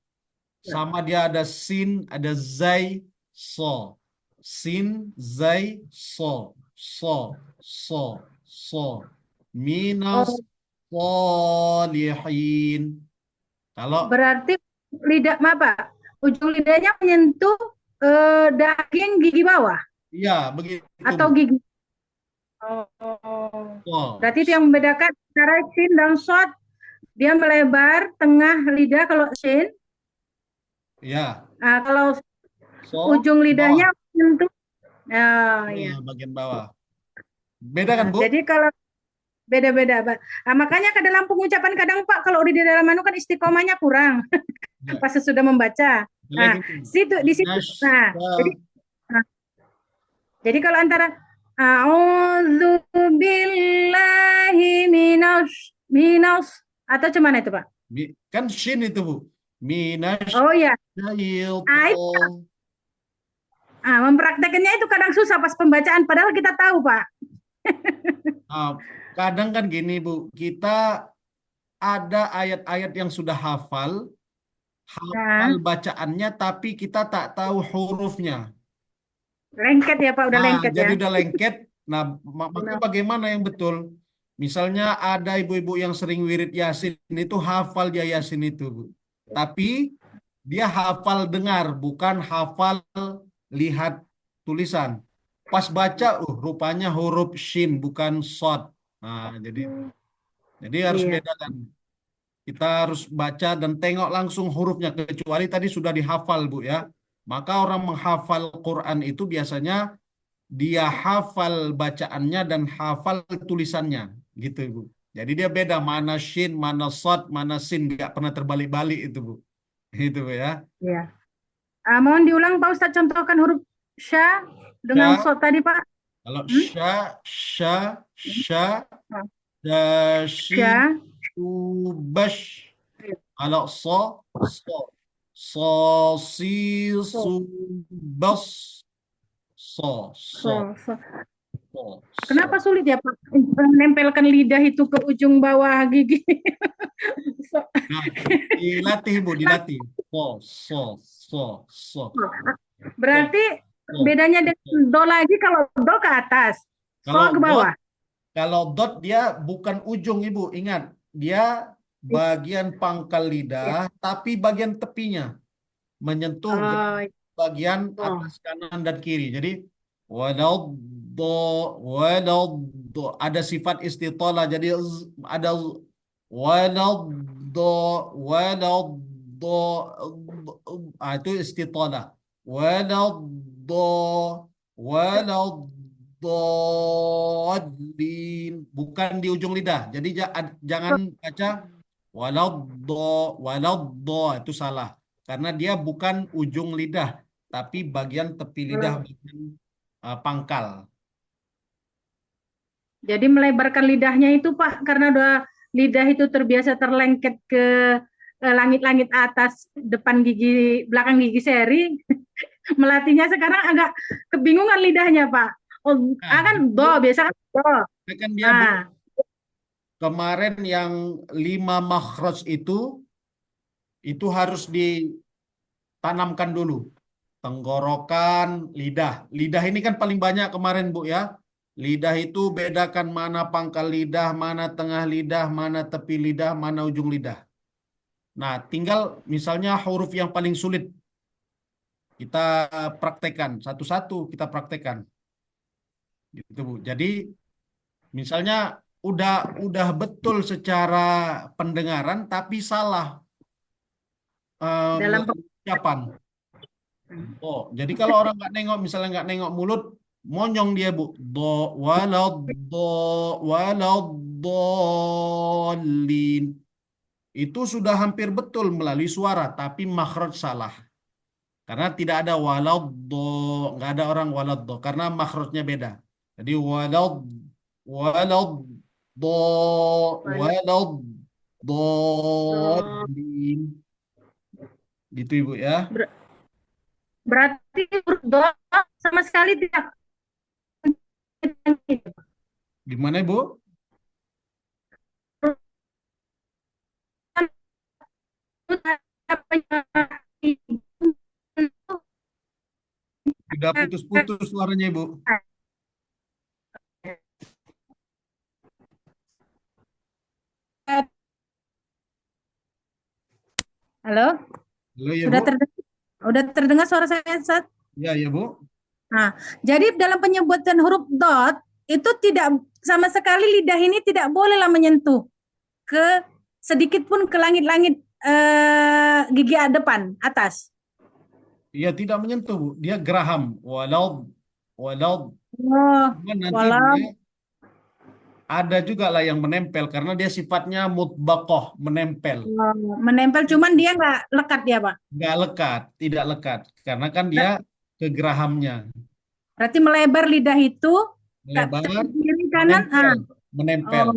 Ya. Sama dia ada sin, ada zai, so. Sin, zai, so. So, so, so. Minas Oh, solihin. Kalau berarti lidah apa? Ujung lidahnya menyentuh daging gigi bawah iya begitu, atau Bu. gigi. Oh, So, berarti itu yang membedakan antara shin dan short. Dia melebar tengah lidah kalau shin. ya. Kalau So, ujung bawah. lidahnya menyentuh. Oh, Ya, ya. bagian bawah. Beda kan, Bu? Jadi kalau beda-beda, Pak. Makanya ke dalam pengucapan kadang Pak kalau di dalam anu kan istiqomahnya kurang Ya. pas sudah membaca. Nah, Lagi di situ. Nah, jadi kalau antara a'udzubillahi minas atau cuman itu, Pak? Kan shin itu, Bu. Minas Oh ya. syaiton. Mempraktekannya itu kadang susah pas pembacaan padahal kita tahu, Pak. Kadang kan gini, Bu, kita ada ayat-ayat yang sudah hafal bacaannya, tapi kita tak tahu hurufnya. Lengket ya, Pak, udah lengket Jadi ya. udah lengket. Nah, maka bagaimana yang betul? Misalnya ada ibu-ibu yang sering wirid Yasin, itu hafal dia Yasin itu, Bu. Tapi dia hafal dengar, bukan hafal lihat tulisan. Pas baca, rupanya huruf shin, bukan shod. Nah, jadi harus bedakan. Kita harus baca dan tengok langsung hurufnya, kecuali tadi sudah dihafal, Bu ya. Maka orang menghafal Quran itu biasanya dia hafal bacaannya dan hafal tulisannya, gitu, Bu. Jadi dia beda mana shin, mana shod, mana sin, nggak pernah terbalik-balik itu, Bu. Itu, Bu ya. Iya. Mohon diulang Pak Ustadz, contohkan huruf sya dengan shod tadi, Pak. Kalau sya, dashi, bash. Kalau si, bas. Kenapa sulit ya, Pak? Menempelkan lidah itu ke ujung bawah gigi. Nah, dilatih, Bu, dilatih. Berarti bedanya dengan do lagi, kalau do ke atas, so ke bawah. Kalau dot dia bukan ujung, Ibu. Ingat, dia bagian pangkal lidah, tapi bagian tepinya menyentuh bagian atas kanan dan kiri. Jadi wadaddo ada sifat istitolah. Jadi ada wadaddo itu istitolah. Waladdallin, bukan di ujung lidah. Jadi jangan baca waladdo itu salah. Karena dia bukan ujung lidah, tapi bagian tepi lidah, bagian pangkal. Jadi melebarkan lidahnya itu, Pak, karena udah lidah itu terbiasa terlengket ke langit-langit atas depan gigi, belakang gigi seri. Melatihnya sekarang agak kebingungan lidahnya, Pak. Kan do, biasa kan do. Kan dia, Bu, kemarin yang 5 makhraj itu harus ditanamkan dulu. Tenggorokan, lidah. Lidah ini kan paling banyak kemarin, Bu ya. Lidah itu bedakan mana pangkal lidah, mana tengah lidah, mana tepi lidah, mana ujung lidah. Nah, tinggal misalnya huruf yang paling sulit. Kita praktekkan, satu-satu kita praktekkan. Gitu, Bu. Jadi misalnya udah betul secara pendengaran tapi salah dalam ucapan. Jadi kalau orang misalnya nggak nengok mulut, Monyong dia, Bu. Waladhdallin. Itu sudah hampir betul melalui suara, tapi makhraj salah. Karena tidak ada nggak ada orang waladdo, karena makhrajnya beda. Jadi walad, waladdallin. Gitu Ibu ya. Berarti huruf do sama sekali tidak. Gimana Ibu? Sudah putus-putus suaranya Ibu. Halo? Halo ya Sudah Bu? terdengar suara saya, Ustaz? Ya ya Bu. Nah, jadi dalam penyebutan huruf dot itu tidak sama sekali lidah ini tidak bolehlah menyentuh ke sedikit pun ke langit-langit gigi depan atas. Iya tidak menyentuh Bu. Dia geraham. Walad. Oh, Nanti walau dia ada juga lah yang menempel karena dia sifatnya mutbaqoh, menempel. menempel, cuman dia nggak lekat ya, Pak. Nggak lekat, tidak lekat. Karena kan dia ke gerahamnya. Berarti melebar lidah itu Melebar, kiri kanan, menempel.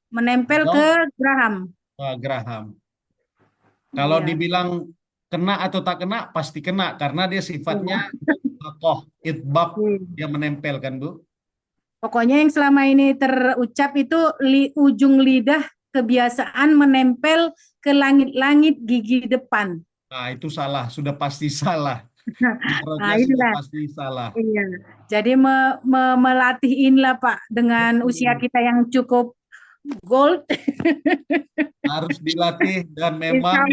Menempel ke geraham. Geraham. Kalau Iya. dibilang kena atau tak kena, pasti kena karena dia sifatnya itbaq, dia menempel kan Bu. Pokoknya yang selama ini terucap itu ujung lidah kebiasaan menempel ke langit-langit gigi depan. Nah, itu salah, sudah pasti salah. Nah, sudah inilah. pasti salah. Iya. Jadi melatih inilah Pak dengan usia kita yang cukup gold. Harus dilatih dan memang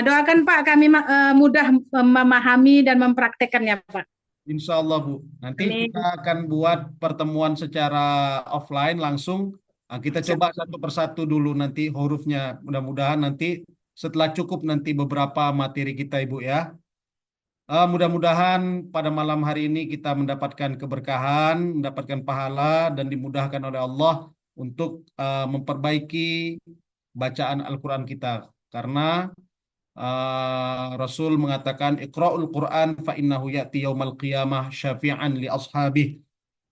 doakan Pak kami mudah memahami dan mempraktekannya Pak. Insya Allah Bu. Nanti kita akan buat pertemuan secara offline langsung. Nah, kita coba satu persatu dulu nanti hurufnya. Mudah-mudahan nanti setelah cukup nanti beberapa materi kita Ibu ya. Mudah-mudahan pada malam hari ini kita mendapatkan keberkahan, mendapatkan pahala dan dimudahkan oleh Allah untuk memperbaiki bacaan Al-Quran kita. Karena Rasul mengatakan Iqra'ul Quran fa innahu ya'ti yaumal qiyamah syafi'an li ashabih.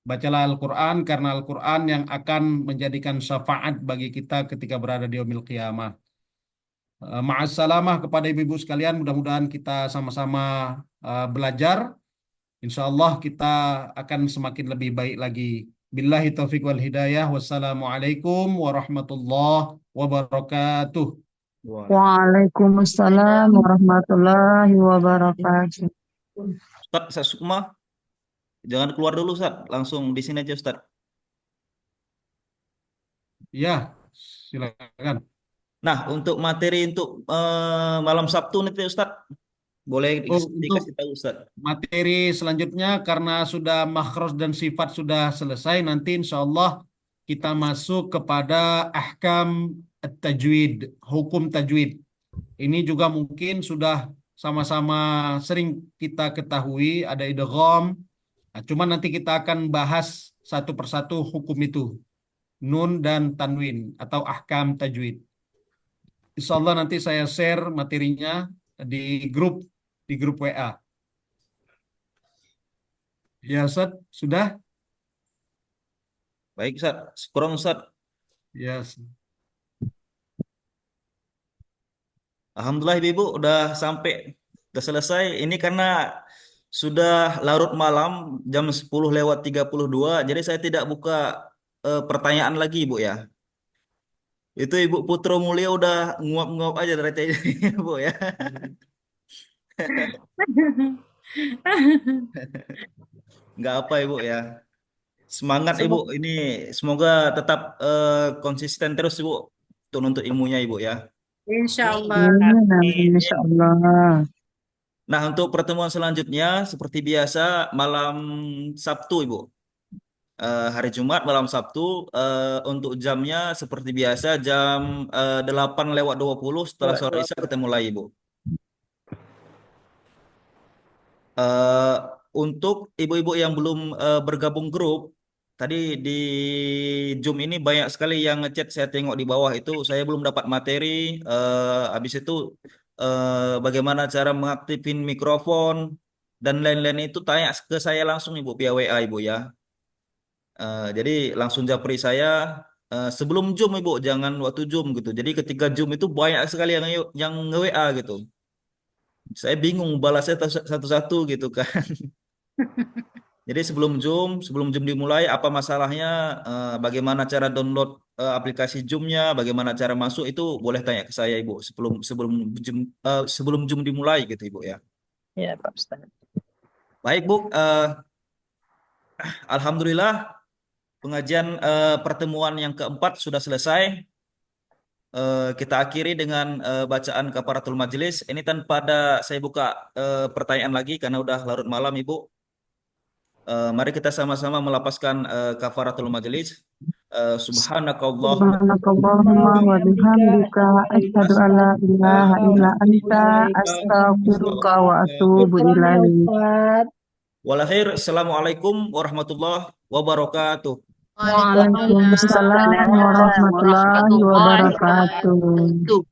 Bacalah Al-Quran karena Al-Quran yang akan menjadikan syafaat bagi kita ketika berada di yaumil qiyamah. Ma'assalamah kepada ibu-ibu sekalian, mudah-mudahan kita sama-sama belajar. Insya Allah kita akan semakin lebih baik lagi. Billahi taufiq wal hidayah. Wassalamualaikum warahmatullahi wabarakatuh. Waalaikumsalam warahmatullahi wabarakatuh. Ustaz Sukma, jangan keluar dulu Ustaz, langsung di sini aja Ustaz. Ya, silakan. Nah, untuk materi untuk malam Sabtu nanti Ustaz, boleh dikasih tahu Ustaz. Materi selanjutnya karena sudah makhraj dan sifat sudah selesai, nanti insya Allah kita masuk kepada ahkam tajwid, hukum tajwid. Ini juga mungkin sudah sama-sama sering kita ketahui, ada idgham. Nah, cuman nanti kita akan bahas satu persatu hukum itu. Nun dan tanwin atau ahkam tajwid. Insya Allah nanti saya share materinya di grup WA. Ya Ustaz, sudah? Baik Ustaz, kurang Ustaz. Yes. Alhamdulillah Ibu udah sampai, udah selesai. Ini karena sudah larut malam, jam 10:32, jadi saya tidak buka pertanyaan lagi Ibu ya. Itu Ibu Putro Mulia udah nguap-nguap aja dari tadi Ibu ya. Nggak apa Ibu ya. Semangat Ibu, ini semoga tetap konsisten terus Ibu untuk nuntut ilmunya Ibu ya. Insya Allah. Insya Allah. Nah, untuk pertemuan selanjutnya seperti biasa malam Sabtu Ibu. Hari Jumat malam Sabtu, untuk jamnya seperti biasa jam 8:20 setelah sholat Isya ketemu lagi Ibu. untuk ibu-ibu yang belum bergabung grup, tadi di Zoom ini banyak sekali yang ngechat, saya tengok di bawah itu saya belum dapat materi. Habis itu bagaimana cara mengaktifin mikrofon dan lain-lain itu tanya ke saya langsung Ibu via WA Ibu ya. Jadi langsung japri saya sebelum Zoom Ibu, jangan waktu Zoom gitu. Jadi ketika Zoom itu banyak sekali yang nge-WA gitu. Saya bingung balasnya satu-satu gitu kan. Jadi sebelum Zoom dimulai, apa masalahnya, bagaimana cara download aplikasi Zoom-nya, bagaimana cara masuk itu boleh tanya ke saya Ibu sebelum Zoom dimulai gitu Ibu ya. Ya, Pak Ustaz. Baik Bu, alhamdulillah pengajian pertemuan yang keempat sudah selesai. Kita akhiri dengan bacaan kafaratul majelis. Ini tanpa ada saya buka pertanyaan lagi karena udah larut malam Ibu. Mari kita sama-sama melapaskan kafaratul majelis. Subhanakallahumma Subhanakallahumma wa bihamdika asyhadu an la ilaha illa anta astaghfiruka wa atubu ilaik. Walakhir. Assalamualaikum warahmatullahi wabarakatuh. Waalaikumsalam warahmatullahi wabarakatuh.